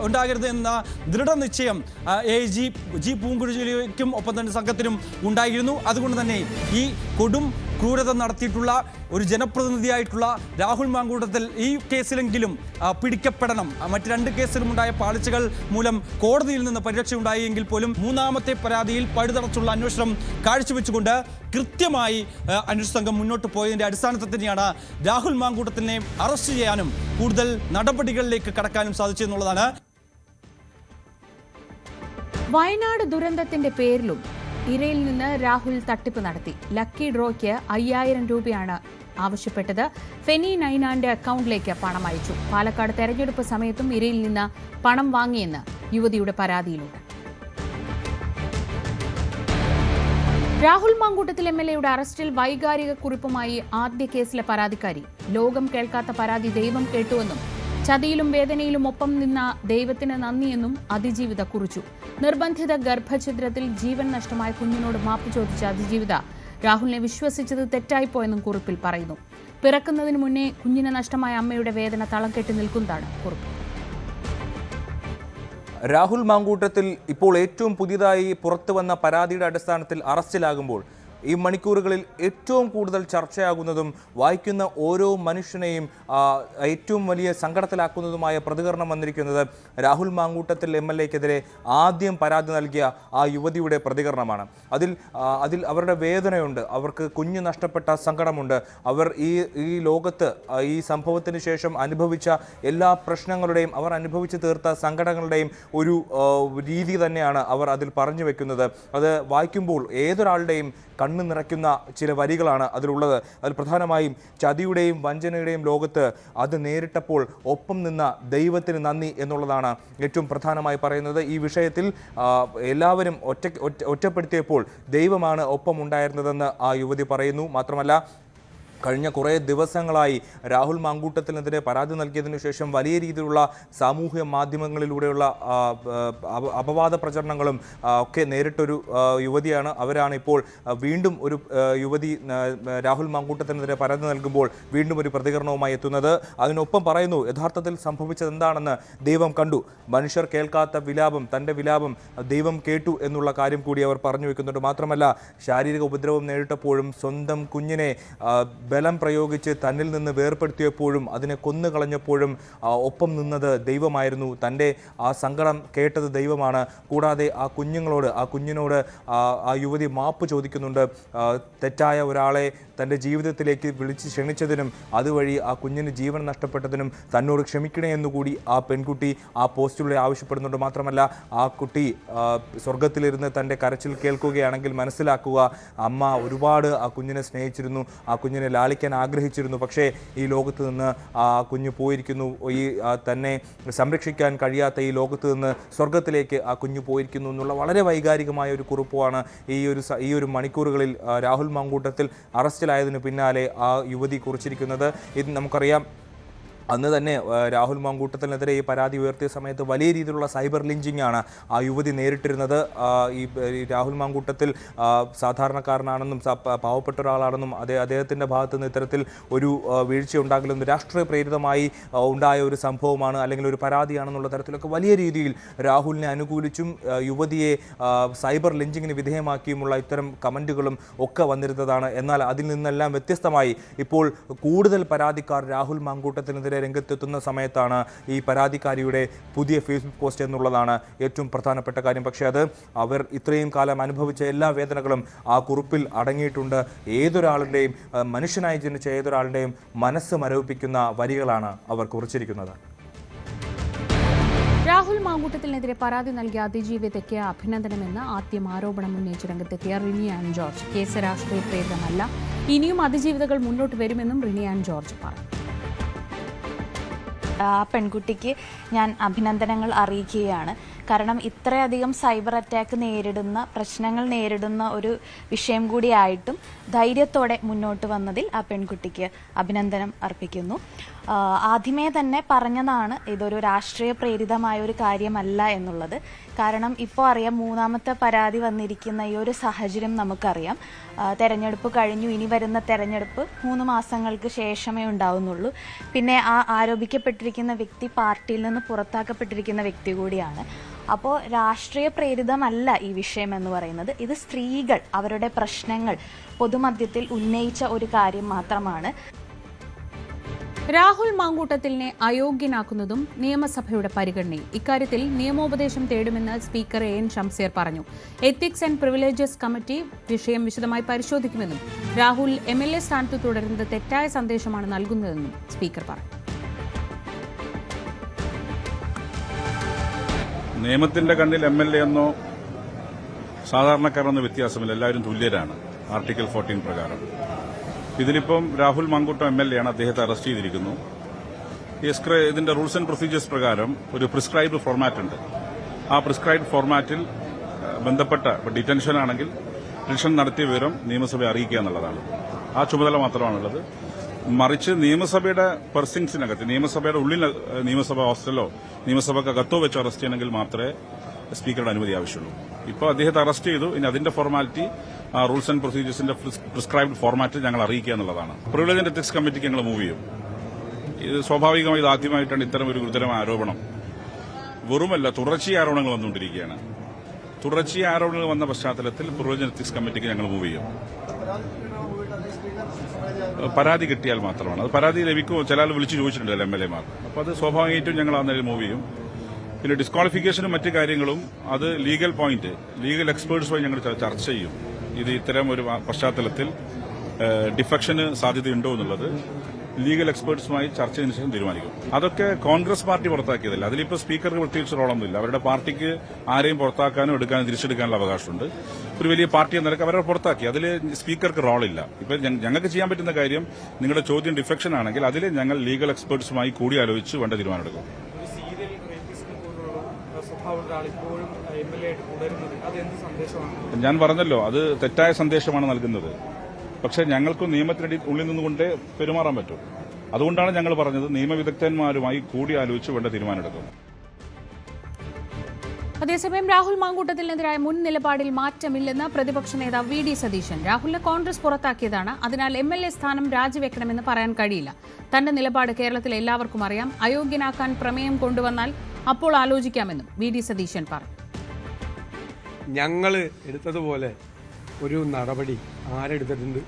ഉണ്ടാകരുത് എന്ന ദൃഢനിശ്ചയം ജി പൂങ്കുഴലിക്കും ഒപ്പം തന്നെ സംഘത്തിനും ഉണ്ടായിരുന്നു. അതുകൊണ്ട് തന്നെ ഈ കൊടും ക്രൂരത നടത്തിയിട്ടുള്ള ഒരു ജനപ്രതിനിധിയായിട്ടുള്ള രാഹുൽ മാങ്കൂട്ടത്തിൽ ഈ കേസിലെങ്കിലും പിടിക്കപ്പെടണം. മറ്റ് 2 കേസിലും ഉണ്ടായ പാളിച്ചകൾ മൂലം കോടതിയിൽ നിന്ന് പരിരക്ഷയുണ്ടായെങ്കിൽ പോലും മൂന്നാമത്തെ പരാതിയിൽ പഴുതടച്ചുള്ള അന്വേഷണം കാഴ്ചവെച്ചുകൊണ്ട് കൃത്യമായി അന്വേഷണ സംഘം മുന്നോട്ട് പോയതിൻ്റെ അടിസ്ഥാനത്തിൽ തന്നെയാണ് രാഹുൽ മാങ്കൂട്ടത്തിനെ അറസ്റ്റ് ചെയ്യാനും കൂടുതൽ നടപടികളിലേക്ക് കടക്കാനും സാധിച്ചെന്നുള്ളതാണ്. വയനാട് ദുരന്തത്തിന്റെ പേരിലും ഇരയിൽ നിന്ന് രാഹുൽ തട്ടിപ്പ് നടത്തി. ലക്കി ഡ്രോയ്ക്ക് 5000 രൂപയാണ് ആവശ്യപ്പെട്ടത്. ഫെനി നൈനാന്റെ അക്കൗണ്ടിലേക്ക് പണം അയച്ചു. പാലക്കാട് തെരഞ്ഞെടുപ്പ് സമയത്തും ഇരയിൽ നിന്ന് പണം വാങ്ങിയെന്ന് യുവതിയുടെ പരാതിയിലുണ്ട്. രാഹുൽ മാങ്കൂട്ടത്തിൽ MLA-യുടെ അറസ്റ്റിൽ വൈകാരിക കുറിപ്പുമായി ആദ്യ കേസിലെ പരാതിക്കാരി. ലോകം കേൾക്കാത്ത പരാതി ദൈവം കേട്ടുവെന്നും ചതിയിലും വേദനയിലും ഒപ്പം നിന്ന ദൈവത്തിന് നന്ദിയെന്നും അതിജീവിത കുറിച്ചു. നിർബന്ധിത ഗർഭഛിദ്രത്തിൽ ജീവൻ നഷ്ടമായ കുഞ്ഞിനോട് മാപ്പ് ചോദിച്ച അതിജീവിത രാഹുലിനെ വിശ്വസിച്ചത് തെറ്റായിപ്പോയെന്നും കുറിപ്പിൽ പറയുന്നു. പിറക്കുന്നതിന് മുന്നേ കുഞ്ഞിന് നഷ്ടമായ അമ്മയുടെ വേദന തളം കെട്ടി നിൽക്കുന്നതാണ് കുറിപ്പ്. രാഹുൽ മാങ്കൂട്ടത്തിൽ ഇപ്പോൾ ഏറ്റവും പുതിയതായി പുറത്തു വന്ന പരാതിയുടെ അടിസ്ഥാനത്തിൽ അറസ്റ്റിലാകുമ്പോൾ ഈ മണിക്കൂറുകളിൽ ഏറ്റവും കൂടുതൽ ചർച്ചയാകുന്നതും വായിക്കുന്ന ഓരോ മനുഷ്യനെയും ഏറ്റവും വലിയ സങ്കടത്തിലാക്കുന്നതുമായ പ്രതികരണം വന്നിരിക്കുന്നത് രാഹുൽ മാങ്കൂട്ടത്തിൽ MLA-ക്കെതിരെ ആദ്യം പരാതി നൽകിയ ആ യുവതിയുടെ പ്രതികരണമാണ്. അതിൽ അവരുടെ വേദനയുണ്ട്, അവർക്ക് കുഞ്ഞ് നഷ്ടപ്പെട്ട സങ്കടമുണ്ട്. അവർ ഈ ലോകത്ത് ഈ സംഭവത്തിന് ശേഷം അനുഭവിച്ച എല്ലാ പ്രശ്നങ്ങളുടെയും അവർ അനുഭവിച്ച് തീർത്ത സങ്കടങ്ങളുടെയും ഒരു രീതി തന്നെയാണ് അവർ അതിൽ പറഞ്ഞു വെക്കുന്നത്. അത് വായിക്കുമ്പോൾ ഏതൊരാളുടെയും കണ്ണ് നിറയ്ക്കുന്ന ചില വരികളാണ് അതിലുള്ളത്. അതിൽ പ്രധാനമായും ചതിയുടെയും വഞ്ചനയുടെയും ലോകത്ത് അത് നേരിട്ടപ്പോൾ ഒപ്പം നിന്ന ദൈവത്തിന് നന്ദി എന്നുള്ളതാണ് ഏറ്റവും പ്രധാനമായി പറയുന്നത്. ഈ വിഷയത്തിൽ എല്ലാവരും ഒറ്റപ്പെടുത്തിയപ്പോൾ ദൈവമാണ് ഒപ്പം ഉണ്ടായിരുന്നതെന്ന് ആ യുവതി പറയുന്നു. മാത്രമല്ല കഴിഞ്ഞ കുറേ ദിവസങ്ങളായി രാഹുൽ മാങ്കൂട്ടത്തിനെതിരെ പരാതി നൽകിയതിനു ശേഷം വലിയ രീതിയിലുള്ള സാമൂഹ്യ മാധ്യമങ്ങളിലൂടെയുള്ള അപവാദ പ്രചരണങ്ങളും ഒക്കെ നേരിട്ടൊരു യുവതിയാണ്. അവരാണ് ഇപ്പോൾ വീണ്ടും ഒരു യുവതി രാഹുൽ മാങ്കൂട്ടത്തിനെതിരെ പരാതി നൽകുമ്പോൾ വീണ്ടും ഒരു പ്രതികരണവുമായി എത്തുന്നത്. അതിനൊപ്പം പറയുന്നു, യഥാർത്ഥത്തിൽ സംഭവിച്ചത് എന്താണെന്ന് ദൈവം കണ്ടു. മനുഷ്യർ കേൾക്കാത്ത വിലാപം, തൻ്റെ വിലാപം ദൈവം കേട്ടു എന്നുള്ള കാര്യം കൂടി അവർ പറഞ്ഞു വെക്കുന്നുണ്ട്. മാത്രമല്ല ശാരീരിക ഉപദ്രവം നേരിട്ടപ്പോഴും സ്വന്തം കുഞ്ഞിനെ ബലം പ്രയോഗിച്ച് തന്നിൽ നിന്ന് വേർപ്പെടുത്തിയപ്പോഴും അതിനെ കൊന്നുകളഞ്ഞപ്പോഴും ഒപ്പം നിന്നത് ദൈവമായിരുന്നു. തൻ്റെ ആ സങ്കടം കേട്ടത് ദൈവമാണ്. കൂടാതെ ആ കുഞ്ഞിനോട് ആ യുവതി മാപ്പ് ചോദിക്കുന്നുണ്ട്. തെറ്റായ ഒരാളെ തൻ്റെ ജീവിതത്തിലേക്ക് വിളിച്ച് ക്ഷണിച്ചതിനും അതുവഴി ആ കുഞ്ഞിന് ജീവൻ നഷ്ടപ്പെട്ടതിനും തന്നോട് ക്ഷമിക്കണേ എന്നുകൂടി ആ പെൺകുട്ടി ആ പോസ്റ്റിലൂടെ ആവശ്യപ്പെടുന്നുണ്ട്. മാത്രമല്ല ആ കുട്ടി സ്വർഗത്തിലിരുന്ന് തൻ്റെ കരച്ചിൽ കേൾക്കുകയാണെങ്കിൽ മനസ്സിലാക്കുക, അമ്മ ഒരുപാട് ആ കുഞ്ഞിനെ സ്നേഹിച്ചിരുന്നു, ആ കുഞ്ഞിനെ ലാളിക്കാൻ ആഗ്രഹിച്ചിരുന്നു. പക്ഷേ ഈ ലോകത്ത് നിന്ന് ആ കുഞ്ഞ് പോയിരിക്കുന്നു. ഈ തന്നെ സംരക്ഷിക്കാൻ കഴിയാത്ത ഈ ലോകത്ത് നിന്ന് സ്വർഗത്തിലേക്ക് ആ കുഞ്ഞ് പോയിരിക്കുന്നു എന്നുള്ള വളരെ വൈകാരികമായ ഒരു കുറിപ്പാണ് ഈ ഒരു മണിക്കൂറുകളിൽ രാഹുൽ മാങ്കൂട്ടത്തിൽ അറസ്റ്റിലായതിനു പിന്നാലെ ആ യുവതി കുറിച്ചിരിക്കുന്നത്. ഇത് നമുക്കറിയാം, അന്ന് തന്നെ രാഹുൽ മാങ്കൂട്ടത്തിനെതിരെ ഈ പരാതി ഉയർത്തിയ സമയത്ത് വലിയ രീതിയിലുള്ള സൈബർ ലിഞ്ചിങ് ആണ് ആ യുവതി നേരിട്ടിരുന്നത്. ഈ രാഹുൽ മാങ്കൂട്ടത്തിൽ സാധാരണക്കാരനാണെന്നും പാവപ്പെട്ട ഒരാളാണെന്നും അദ്ദേഹത്തിൻ്റെ ഭാഗത്തു നിന്ന് ഇത്തരത്തിൽ ഒരു വീഴ്ച ഉണ്ടാകില്ലെന്നും രാഷ്ട്രീയ പ്രേരിതമായി ഉണ്ടായ ഒരു സംഭവമാണ് അല്ലെങ്കിൽ ഒരു പരാതിയാണെന്നുള്ള തരത്തിലൊക്കെ വലിയ രീതിയിൽ രാഹുലിനെ അനുകൂലിച്ചും യുവതിയെ സൈബർ ലിഞ്ചിങ്ങിന് വിധേയമാക്കിയുമുള്ള ഇത്തരം കമൻറ്റുകളും ഒക്കെ വന്നിരുന്നതാണ്. എന്നാൽ അതിൽ നിന്നെല്ലാം വ്യത്യസ്തമായി ഇപ്പോൾ കൂടുതൽ പരാതിക്കാർ രാഹുൽ മാങ്കൂട്ടത്തിനെതിരെ രംഗത്തെത്തുന്ന സമയത്താണ് ഈ പരാതിക്കാരിയുടെ പുതിയ ഫേസ്ബുക്ക് പോസ്റ്റ് എന്നുള്ളതാണ് ഏറ്റവും പ്രധാനപ്പെട്ട കാര്യം. പക്ഷേ അത് അവർ ഇത്രയും കാലം അനുഭവിച്ച എല്ലാ വേദനകളും ആ കുറിപ്പിൽ അടങ്ങിയിട്ടുണ്ട്. ഏതൊരാളുടെയും മനുഷ്യനായി ജനിച്ച ഏതൊരാളുടെയും മനസ്സ് മരവിപ്പിക്കുന്ന വരികളാണ് അവർ കുറിച്ചിരിക്കുന്നത്. രാഹുൽ മാങ്കൂട്ടത്തിനെതിരെ പരാതി നൽകിയ അതിജീവിതയ്ക്ക് അഭിനന്ദനമെന്ന് ആദ്യം ആരോപണം ഉന്നയിച്ച് രംഗത്തെത്തിയ റിനി ആൻ ജോർജ്. കേസ് രാഷ്ട്രീയ പ്രേരിതമല്ല, ഇനിയും അതിജീവിതകൾ മുന്നോട്ട് വരുമെന്നും റിനി ആൻ ജോർജ് പറഞ്ഞു. ആ പെൺകുട്ടിക്ക് ഞാൻ അഭിനന്ദനങ്ങൾ അറിയിക്കുകയാണ്. കാരണം ഇത്രയധികം സൈബർ അറ്റാക്ക് നേരിടുന്ന പ്രശ്നങ്ങൾ നേരിടുന്ന ഒരു വിഷയം കൂടിയായിട്ടും ധൈര്യത്തോടെ മുന്നോട്ട് വന്നതിൽ ആ പെൺകുട്ടിക്ക് അഭിനന്ദനം അർപ്പിക്കുന്നു. ആദ്യമേ തന്നെ പറഞ്ഞതാണ് ഇതൊരു രാഷ്ട്രീയ പ്രേരിതമായ ഒരു കാര്യമല്ല എന്നുള്ളത്. കാരണം ഇപ്പോൾ അറിയാം, മൂന്നാമത്തെ പരാതി വന്നിരിക്കുന്ന ഈ ഒരു സാഹചര്യം നമുക്കറിയാം. തെരഞ്ഞെടുപ്പ് കഴിഞ്ഞു, ഇനി വരുന്ന തെരഞ്ഞെടുപ്പ് 3 മാസങ്ങൾക്ക് ശേഷമേ ഉണ്ടാവുന്നുള്ളൂ. പിന്നെ ആ ആരോപിക്കപ്പെട്ടിരിക്കുന്ന വ്യക്തി പാർട്ടിയിൽ നിന്ന് പുറത്താക്കപ്പെട്ടിരിക്കുന്ന വ്യക്തി കൂടിയാണ്. അപ്പോൾ രാഷ്ട്രീയ പ്രേരിതമല്ല ഈ വിഷയം എന്ന് പറയുന്നത്. ഇത് സ്ത്രീകൾ അവരുടെ പ്രശ്നങ്ങൾ പൊതുമധ്യത്തിൽ ഉന്നയിച്ച ഒരു കാര്യം മാത്രമാണ്. രാഹുൽ മാങ്കൂട്ടത്തിലിനെ അയോഗ്യനാക്കുന്നതും നിയമസഭയുടെ പരിഗണനയിൽ. ഇക്കാര്യത്തിൽ നിയമോപദേശം തേടുമെന്ന് സ്പീക്കർ എൻ ഷംസീർ പറഞ്ഞു. എത്തിക്സ് ആൻഡ് പ്രിവിലേജസ് കമ്മിറ്റി വിഷയം വിശദമായി പരിശോധിക്കുമെന്നും രാഹുൽ MLA സ്ഥാനത്ത് തുടരുന്നത് തെറ്റായ സന്ദേശമാണ് നൽകുന്നതെന്നും സ്പീക്കർ പറഞ്ഞു. നിയമത്തിന്റെ കണ്ണിൽ MLA എന്നോ സാധാരണക്കാരെന്നോ വ്യത്യാസമില്ല, എല്ലാവരും തുല്യരാണ് ആർട്ടിക്കിൾ 14 പ്രകാരം. ഇതിലിപ്പം രാഹുൽ മാങ്കൂട്ടം MLA ആണ്, അദ്ദേഹത്തെ അറസ്റ്റ് ചെയ്തിരിക്കുന്നു. ഇതിന്റെ റൂൾസ് ആൻഡ് പ്രൊസീജിയേഴ്സ് പ്രകാരം ഒരു പ്രിസ്ക്രൈബ്ഡ് ഫോർമാറ്റ് ഉണ്ട്. ആ പ്രിസ്ക്രൈബ്ഡ് ഫോർമാറ്റിൽ ബന്ധപ്പെട്ട ഡിറ്റൻഷൻ ആണെങ്കിൽ ഡിറ്റൻഷൻ നടത്തിയ വിവരം നിയമസഭയെ അറിയിക്കുക എന്നുള്ളതാണ്. ആ ചുമതല മാത്രമാണുള്ളത്. മറിച്ച് നിയമസഭയുടെ പെർസിങ്സിനകത്ത്, നിയമസഭയുടെ ഉള്ളിൽ നിയമസഭ ഹോസ്റ്റലോ നിയമസഭക്കകത്തോ വെച്ച് അറസ്റ്റ് ചെയ്യണമെങ്കിൽ മാത്രമേ സ്പീക്കറുടെ അനുമതി ആവശ്യമുള്ളൂ. ഇപ്പോൾ അദ്ദേഹത്തെ അറസ്റ്റ് ചെയ്തു. ഇനി അതിന്റെ ഫോർമാലിറ്റി റൂൾസ് ആൻഡ് പ്രൊസീജിയേഴ്സിന്റെ പ്രിസ്ക്രൈബ്ഡ് ഫോർമാറ്റിൽ ഞങ്ങൾ അറിയിക്കുക എന്നുള്ളതാണ്. പ്രിവിലേജ് ആൻഡ് എത്തിക്സ് കമ്മിറ്റിക്ക് ഞങ്ങൾ മൂവ് ചെയ്യും. ഇത് സ്വാഭാവികമായി ഇത് ആദ്യമായിട്ടാണ് ഇത്തരം ഒരു ഗുരുതരമായ ആരോപണം. വെറുമല്ല, തുടർച്ചയായ ആരോപണങ്ങൾ വന്നുകൊണ്ടിരിക്കുകയാണ്. തുടർച്ചയായ ആരോപണങ്ങൾ വന്ന പശ്ചാത്തലത്തിൽ പ്രിവിലേജ് ആൻഡ് എത്തിക്സ് കമ്മിറ്റിക്ക് ഞങ്ങൾ മൂവ് ചെയ്യും. പരാതി കിട്ടിയാൽ മാത്രമാണ്. അത് പരാതി ലഭിക്കുമോ ചില ആൾ വിളിച്ചു ചോദിച്ചിട്ടുണ്ട് MLA മാർ. അപ്പോൾ അത് സ്വാഭാവികമായിട്ടും ഞങ്ങൾ ആ നിലയിൽ മൂവ് ചെയ്യും. പിന്നെ ഡിസ്ക്വാളിഫിക്കേഷനും മറ്റ് കാര്യങ്ങളും അത് ലീഗൽ പോയിന്റ്, ലീഗൽ എക്സ്പേർട്സുമായി ഞങ്ങൾ ചർച്ച ചെയ്യും. ഇത് ഇത്തരം ഒരു പശ്ചാത്തലത്തിൽ ഡിഫക്ഷന് സാധ്യതയുണ്ടോ എന്നുള്ളത് ലീഗൽ എക്സ്പേർട്സുമായി ചർച്ച ചെയ്തതിനു ശേഷം തീരുമാനിക്കും. അതൊക്കെ കോൺഗ്രസ് പാർട്ടി പുറത്താക്കിയതല്ല. അതിലിപ്പോൾ സ്പീക്കർക്ക് പ്രത്യേകിച്ച് റോളൊന്നുമില്ല. അവരുടെ പാർട്ടിക്ക് ആരെയും പുറത്താക്കാനോ എടുക്കാനോ തിരിച്ചെടുക്കാനുള്ള അവകാശമുണ്ട്. ഒരു വലിയ പാർട്ടി എന്ന നിലക്ക് അവരെ പുറത്താക്കി. അതിൽ സ്പീക്കർക്ക് റോളില്ല. ഇപ്പം ഞങ്ങൾക്ക് ചെയ്യാൻ പറ്റുന്ന കാര്യം, നിങ്ങളുടെ ചോദ്യം ഡിഫക്ഷൻ ആണെങ്കിൽ അതിൽ ഞങ്ങൾ ലീഗൽ എക്സ്പേർട്സുമായി കൂടിയാലോചിച്ച് വേണ്ട തീരുമാനമെടുക്കും. ഞാൻ പറഞ്ഞല്ലോ, അത് തെറ്റായ സന്ദേശമാണ് നൽകുന്നത്. പക്ഷെ ഞങ്ങൾക്ക് നിയമത്തിനടി ഉള്ളിൽ നിന്നുകൊണ്ടേ പെരുമാറാൻ പറ്റും. അതുകൊണ്ടാണ് ഞങ്ങൾ പറഞ്ഞത് നിയമവിദഗ്ധന്മാരുമായി കൂടിയാലോചിച്ച് വേണ്ട തീരുമാനമെടുക്കും. അതേസമയം രാഹുൽ മാങ്കൂട്ടത്തിനെതിരായ മുൻ നിലപാടിൽ മാറ്റമില്ലെന്ന് പ്രതിപക്ഷ നേതാവ് VD സതീശൻ. രാഹുലിനെ കോൺഗ്രസ് പുറത്താക്കിയതാണ്, അതിനാൽ MLA സ്ഥാനം രാജിവെക്കണമെന്ന് പറയാൻ കഴിയില്ല. തന്റെ നിലപാട് കേരളത്തിൽ എല്ലാവർക്കും അറിയാം. അയോഗ്യനാക്കാൻ പ്രമേയം കൊണ്ടുവന്നാൽ അപ്പോൾ ആലോചിക്കാമെന്നും VD സതീശൻ പറഞ്ഞു. ഞങ്ങൾ എടുത്തതുപോലെ ഒരു നടപടി ആരെടുത്തിട്ടുണ്ട്?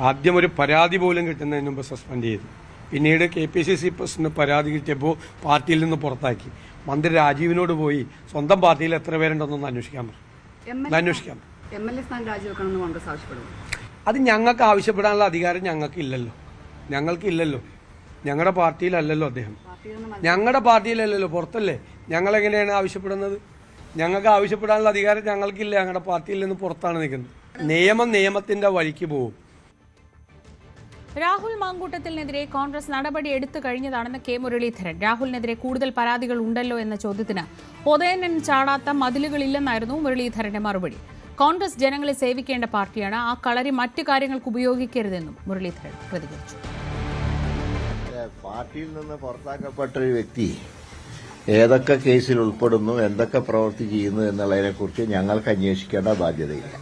ആദ്യം ഒരു പരാതി പോലും കിട്ടുന്നതിന് മുമ്പ് സസ്പെൻഡ് ചെയ്തു. പിന്നീട് KPCC പ്രസിഡന്റ് പരാതി കിട്ടിയപ്പോൾ പാർട്ടിയിൽ നിന്ന് പുറത്താക്കി. മന്ത്രി രാജീവിനോട് പോയി സ്വന്തം പാർട്ടിയിൽ എത്ര പേരുണ്ടെന്നൊന്ന് അന്വേഷിക്കാൻ പറഞ്ഞു. അന്വേഷിക്കാം. MLA സ്ഥാനം രാജിവെക്കണമെന്ന് കോൺഗ്രസ് ആവശ്യപ്പെടുന്നു. അത് ഞങ്ങൾക്ക് ആവശ്യപ്പെടാനുള്ള അധികാരം ഞങ്ങൾക്കില്ലല്ലോ. ഞങ്ങളുടെ പാർട്ടിയിലല്ലല്ലോ അദ്ദേഹം. ഞങ്ങളുടെ പാർട്ടിയിലല്ലല്ലോ, പുറത്തല്ലേ. ഞങ്ങളെങ്ങനെയാണ് ആവശ്യപ്പെടുന്നത്? ഞങ്ങൾക്ക് ആവശ്യപ്പെടാനുള്ള അധികാരം ഞങ്ങൾക്കില്ല. ഞങ്ങളുടെ പാർട്ടിയിൽ നിന്ന് പുറത്താണ് നിൽക്കുന്നത്. നിയമത്തിന്റെ വഴിക്ക് പോകും. രാഹുൽ മാങ്കൂട്ടത്തിനെതിരെ കോൺഗ്രസ് നടപടി എടുത്തു കഴിഞ്ഞതാണെന്ന് K മുരളീധരൻ. രാഹുലിനെതിരെ കൂടുതൽ പരാതികൾ ഉണ്ടല്ലോ എന്ന ചോദ്യത്തിന് ഉദയനൻ ചാടാത്ത മതിലുകളില്ലെന്നായിരുന്നു മുരളീധരന്റെ മറുപടി. കോൺഗ്രസ് ജനങ്ങളെ സേവിക്കേണ്ട പാർട്ടിയാണ്, ആ കളരി മറ്റു കാര്യങ്ങൾക്ക് ഉപയോഗിക്കരുതെന്നും മുരളീധരൻ പ്രതികരിച്ചു. പാർട്ടിയിൽ നിന്ന് പുറത്താക്കപ്പെട്ട ഒരു വ്യക്തി ഏതൊക്കെ കേസിൽ ഉൾപ്പെടുന്നു, എന്തൊക്കെ പ്രവൃത്തി ചെയ്യുന്നു എന്നുള്ളതിനെക്കുറിച്ച് ഞങ്ങൾക്ക് അന്വേഷിക്കേണ്ട ബാധ്യതയില്ല.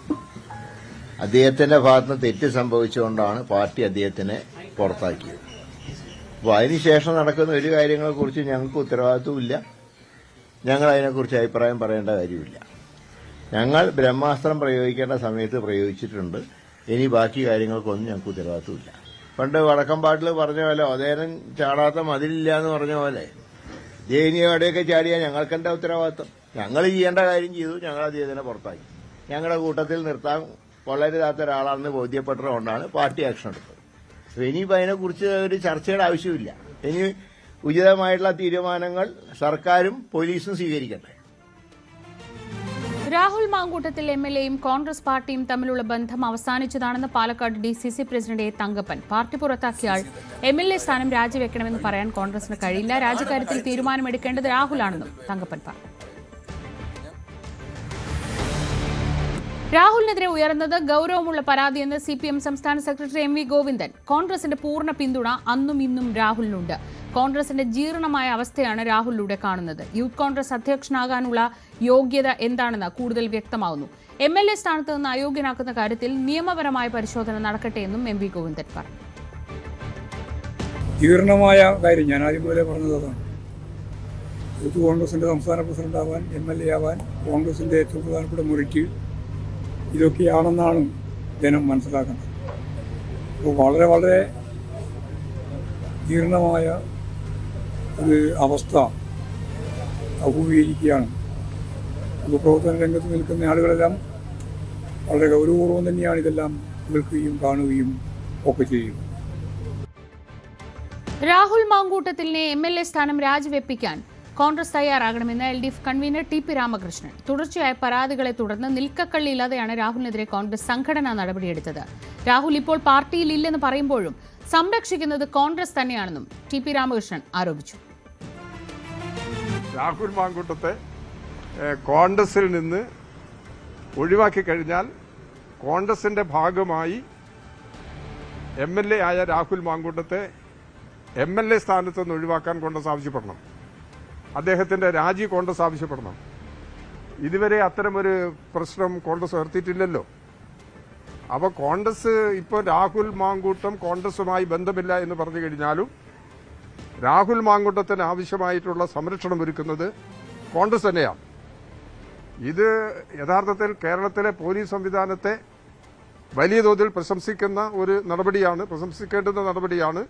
അദ്ദേഹത്തിന്റെ ഭാഗത്തുനിന്ന് തെറ്റ് സംഭവിച്ചുകൊണ്ടാണ് പാർട്ടി അദ്ദേഹത്തിനെ പുറത്താക്കിയത്. അപ്പോൾ അതിനുശേഷം നടക്കുന്ന ഒരു കാര്യങ്ങളെക്കുറിച്ച് ഞങ്ങൾക്ക് ഉത്തരവാദിത്വമില്ല. ഞങ്ങൾ അതിനെക്കുറിച്ച് അഭിപ്രായം പറയേണ്ട കാര്യമില്ല. ഞങ്ങൾ ബ്രഹ്മാസ്ത്രം പ്രയോഗിക്കേണ്ട സമയത്ത് പ്രയോഗിച്ചിട്ടുണ്ട്. ഇനി ബാക്കി കാര്യങ്ങൾക്കൊന്നും ഞങ്ങൾക്ക് ഉത്തരവാദിത്വമില്ല. പണ്ട് വടക്കമ്പാട്ടിൽ പറഞ്ഞ പോലെ ഉദയനൻ ചാടാത്ത മതിലില്ല എന്ന് പറഞ്ഞ പോലെ ജയിനിയോടെയൊക്കെ ചാടിയാൽ ഞങ്ങൾക്കെന്താ ഉത്തരവാദിത്വം? ഞങ്ങൾ ചെയ്യേണ്ട കാര്യം ചെയ്തു. ഞങ്ങൾ അദ്ദേഹത്തിനെ പുറത്താക്കി. ഞങ്ങളുടെ കൂട്ടത്തിൽ നിർത്താൻ വളരെതാത്ത ഒരാളാണെന്ന് ബോധ്യപ്പെട്ടതുകൊണ്ടാണ് പാർട്ടി ആക്ഷൻ എടുത്തത്. ഇനിയിപ്പോൾ അതിനെക്കുറിച്ച് ഒരു ചർച്ചയുടെ ആവശ്യമില്ല. ഇനി ഉചിതമായിട്ടുള്ള തീരുമാനങ്ങൾ സർക്കാരും പോലീസും സ്വീകരിക്കട്ടെ. രാഹുൽ മാങ്കൂട്ടത്തിൽ MLAയും കോൺഗ്രസ് പാർട്ടിയും തമ്മിലുള്ള ബന്ധം അവസാനിച്ചതാണെന്ന് Palakkad DCC president A Thankappan. പാർട്ടി പുറത്താക്കിയാൽ MLA സ്ഥാനം രാജിവെക്കണമെന്ന് പറയാൻ കോൺഗ്രസിന് കഴിയില്ല. രാജിക്കാര്യത്തിൽ തീരുമാനമെടുക്കേണ്ടത് രാഹുലാണെന്നും തങ്കപ്പൻ പറഞ്ഞു. രാഹുലിനെതിരെ ഉയർന്നത് ഗൌരവമുള്ള പരാതിയെന്ന് CPM സംസ്ഥാന സെക്രട്ടറി MV ഗോവിന്ദൻ. കോൺഗ്രസിന്റെ പൂർണ്ണ പിന്തുണ അന്നും ഇന്നും രാഹുലിനുണ്ട്. കോൺഗ്രസിന്റെ ജീർണമായ അവസ്ഥയാണ് രാഹുലിലൂടെ കാണുന്നത്. യൂത്ത് കോൺഗ്രസ് അധ്യക്ഷനാകാനുള്ള യോഗ്യത എന്താണെന്ന് കൂടുതൽ വ്യക്തമാവുന്നു. MLA സ്ഥാനത്ത് നിന്ന് അയോഗ്യനാക്കുന്ന കാര്യത്തിൽ നിയമപരമായ പരിശോധന നടക്കട്ടെ എന്നും MV ഗോവിന്ദൻ പറഞ്ഞു. ജീർണമായ കാര്യം ഞാൻ ആദ്യം മുതലേ പറഞ്ഞതാണ്. യൂത്ത് കോൺഗ്രസിന്റെ സംസ്ഥാന പ്രസിഡന്റ് ആവാൻ, MLA ആവാൻ കോൺഗ്രസിന്റെ ഏറ്റവും പ്രധാനപ്പെട്ട മുറിക്ക് ഇതൊക്കെയാണെന്നാണ് ജനം മനസ്സിലാക്കുന്നത്. അപ്പോൾ വളരെ വളരെ ജീർണമായ ഒരു അവസ്ഥ അഭിമുഖീകരിക്കുകയാണ്. പൊതുപ്രവർത്തന രംഗത്ത് നിൽക്കുന്ന ആളുകളെല്ലാം വളരെ ഗൗരവപൂർവ്വം തന്നെയാണ് ഇതെല്ലാം കേൾക്കുകയും കാണുകയും ഒക്കെ ചെയ്യുന്നത്. രാഹുൽ മാങ്കൂട്ടത്തിലിനെ MLA സ്ഥാനം രാജിവെപ്പിക്കാൻ കോൺഗ്രസ് തയ്യാറാകണമെന്ന് LDF കൺവീനർ TP രാമകൃഷ്ണൻ. തുടർച്ചയായ പരാതികളെ തുടർന്ന് നിൽക്കക്കള്ളിയില്ലാതെയാണ് രാഹുലിനെതിരെ കോൺഗ്രസ് സംഘടനാ നടപടിയെടുത്തത്. രാഹുൽ ഇപ്പോൾ പാർട്ടിയിൽ ഇല്ലെന്ന് പറയുമ്പോഴും സംരക്ഷിക്കുന്നത് കോൺഗ്രസ് തന്നെയാണെന്നും TP രാമകൃഷ്ണൻ ആരോപിച്ചു. രാഹുൽ മാങ്കൂട്ടത്തെ കോൺഗ്രസിൽ നിന്ന് ഒഴിവാക്കി കഴിഞ്ഞാൽ കോൺഗ്രസിന്റെ ഭാഗമായി MLA ആയ രാഹുൽ മാങ്കൂട്ടത്തെ MLA സ്ഥാനത്ത് നിന്ന് ഒഴിവാക്കാൻ കോൺഗ്രസ് ആവശ്യപ്പെടണം. അദ്ദേഹത്തിന്റെ രാജി കോൺഗ്രസ് ആവശ്യപ്പെടണം. ഇതുവരെ അത്തരമൊരു പ്രശ്നം കോൺഗ്രസ് ഉയർത്തിയിട്ടില്ലല്ലോ. അപ്പോൾ കോൺഗ്രസ് ഇപ്പോൾ രാഹുൽ മാങ്കൂട്ടം കോൺഗ്രസുമായി ബന്ധമില്ല എന്ന് പറഞ്ഞു കഴിഞ്ഞാലും രാഹുൽ മാങ്കൂട്ടത്തിന് ആവശ്യമായിട്ടുള്ള സംരക്ഷണം ഒരുക്കുന്നത് കോൺഗ്രസ് തന്നെയാണ്. ഇത് യഥാർത്ഥത്തിൽ കേരളത്തിലെ പോലീസ് സംവിധാനത്തെ വലിയ തോതിൽ പ്രശംസിക്കുന്ന ഒരു നടപടിയാണ്, പ്രശംസിക്കേണ്ടുന്ന നടപടിയാണ്.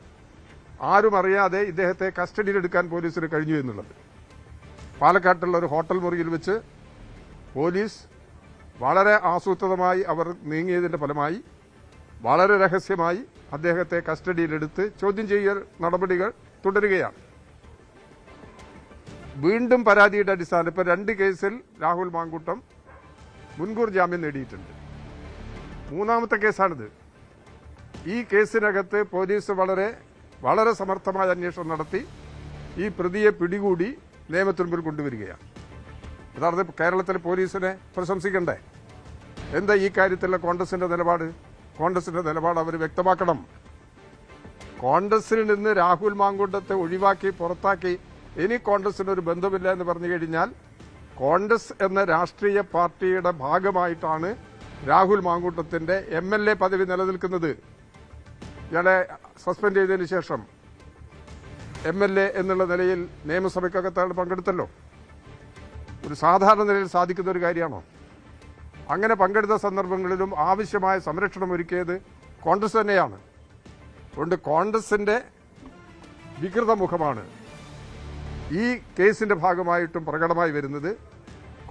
ആരും അറിയാതെ ഇദ്ദേഹത്തെ കസ്റ്റഡിയിലെടുക്കാൻ പോലീസിന് കഴിഞ്ഞു എന്നുള്ളത്. പാലക്കാട്ടുള്ള ഒരു ഹോട്ടൽ മുറിയിൽ വെച്ച് പോലീസ് വളരെ ആസൂത്രിതമായി അവർ നീങ്ങിയതിന്റെ ഫലമായി വളരെ രഹസ്യമായി അദ്ദേഹത്തെ കസ്റ്റഡിയിലെടുത്ത് ചോദ്യം ചെയ്യൽ നടപടികൾ തുടരുകയാണ്. വീണ്ടും പരാതിയുടെ അടിസ്ഥാനം ഇപ്പോൾ 2 കേസിൽ രാഹുൽ മാങ്കൂട്ടം മുൻകൂർ ജാമ്യം നേടിയിട്ടുണ്ട്. 3ാമത്തെ കേസാണിത്. ഈ കേസിനകത്ത് പോലീസ് വളരെ സമർത്ഥമായ അന്വേഷണം നടത്തി ഈ പ്രതിയെ പിടികൂടി നിയമത്തിന് മുമ്പിൽ കൊണ്ടുവരികയാണ്. യഥാർത്ഥത്തിൽ കേരളത്തിലെ പോലീസിനെ പ്രശംസിക്കണ്ടേ? എന്താ ഈ കാര്യത്തിലുള്ള കോൺഗ്രസിന്റെ നിലപാട്? കോൺഗ്രസിന്റെ നിലപാട് അവർ വ്യക്തമാക്കണം. കോൺഗ്രസിൽ നിന്ന് രാഹുൽ മാങ്കൂട്ടത്തെ ഒഴിവാക്കി പുറത്താക്കി ഇനി കോൺഗ്രസിന് ഒരു ബന്ധമില്ല എന്ന് പറഞ്ഞു കഴിഞ്ഞാൽ കോൺഗ്രസ് എന്ന രാഷ്ട്രീയ പാർട്ടിയുടെ ഭാഗമായിട്ടാണ് രാഹുൽ മാങ്കൂട്ടത്തിന്റെ MLA പദവി നിലനിൽക്കുന്നത്. ഇയാളെ സസ്പെൻഡ് ചെയ്തതിന് ശേഷം MLA എന്നുള്ള നിലയിൽ നിയമസഭയ്ക്കകത്താണ് പങ്കെടുത്തല്ലോ. ഒരു സാധാരണ നിലയിൽ സാധിക്കുന്ന ഒരു കാര്യമാണോ? അങ്ങനെ പങ്കെടുത്ത സന്ദർഭങ്ങളിലും ആവശ്യമായ സംരക്ഷണം ഒരുക്കിയത് കോൺഗ്രസ് തന്നെയാണ്. അതുകൊണ്ട് കോൺഗ്രസിന്റെ വികൃത മുഖമാണ് ഈ കേസിന്റെ ഭാഗമായിട്ടും പ്രകടമായി വരുന്നത്.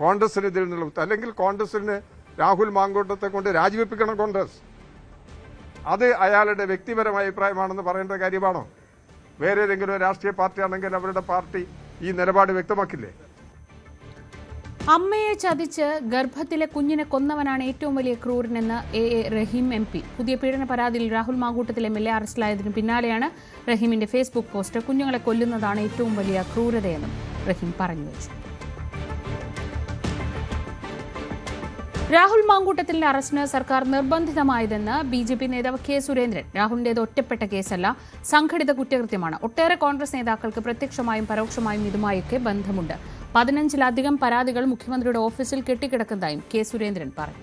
കോൺഗ്രസിന് ഇതിൽ നിന്നുള്ള അല്ലെങ്കിൽ കോൺഗ്രസിന് രാഹുൽ മാങ്കൂട്ടത്തെ കൊണ്ട് രാജിവെപ്പിക്കണം കോൺഗ്രസ്. അത് അയാളുടെ വ്യക്തിപരമായ അഭിപ്രായമാണെന്ന് പറയേണ്ട കാര്യമാണോ? വേറെ ഏതെങ്കിലും രാഷ്ട്രീയ പാർട്ടിയാണെങ്കിൽ അവരുടെ പാർട്ടി ഈ നിലപാട് വ്യക്തമാക്കില്ലേ? അമ്മയെ ചതിച്ച് ഗർഭത്തിലെ കുഞ്ഞിനെ കൊന്നവനാണ് ഏറ്റവും വലിയ ക്രൂരനെന്ന് AA റഹീം MP. പുതിയ പീഡന പരാതിയിൽ രാഹുൽ മാങ്കൂട്ടത്തിൽ MLA അറസ്റ്റിലായതിനു പിന്നാലെയാണ് റഹീമിന്റെ ഫേസ്ബുക്ക് പോസ്റ്റ്. കുഞ്ഞുങ്ങളെ കൊല്ലുന്നതാണ് ഏറ്റവും വലിയ ക്രൂരതയെന്നും റഹീം പറഞ്ഞു വെച്ചു. രാഹുൽ മാങ്കൂട്ടത്തിന്റെ അറസ്റ്റിന് സർക്കാർ നിർബന്ധിതമായതെന്ന് BJP നേതാവ് K സുരേന്ദ്രൻ. രാഹുലിന്റേത് ഒറ്റപ്പെട്ട കേസല്ല, സംഘടിത കുറ്റകൃത്യമാണ്. ഒട്ടേറെ കോൺഗ്രസ് നേതാക്കൾക്ക് പ്രത്യക്ഷമായും പരോക്ഷമായും ഇതുമായൊക്കെ ബന്ധമുണ്ട്. 15-ലധികം പരാതികൾ മുഖ്യമന്ത്രിയുടെ ഓഫീസിൽ കെട്ടിക്കിടക്കുന്നതായും K സുരേന്ദ്രൻ പറഞ്ഞു.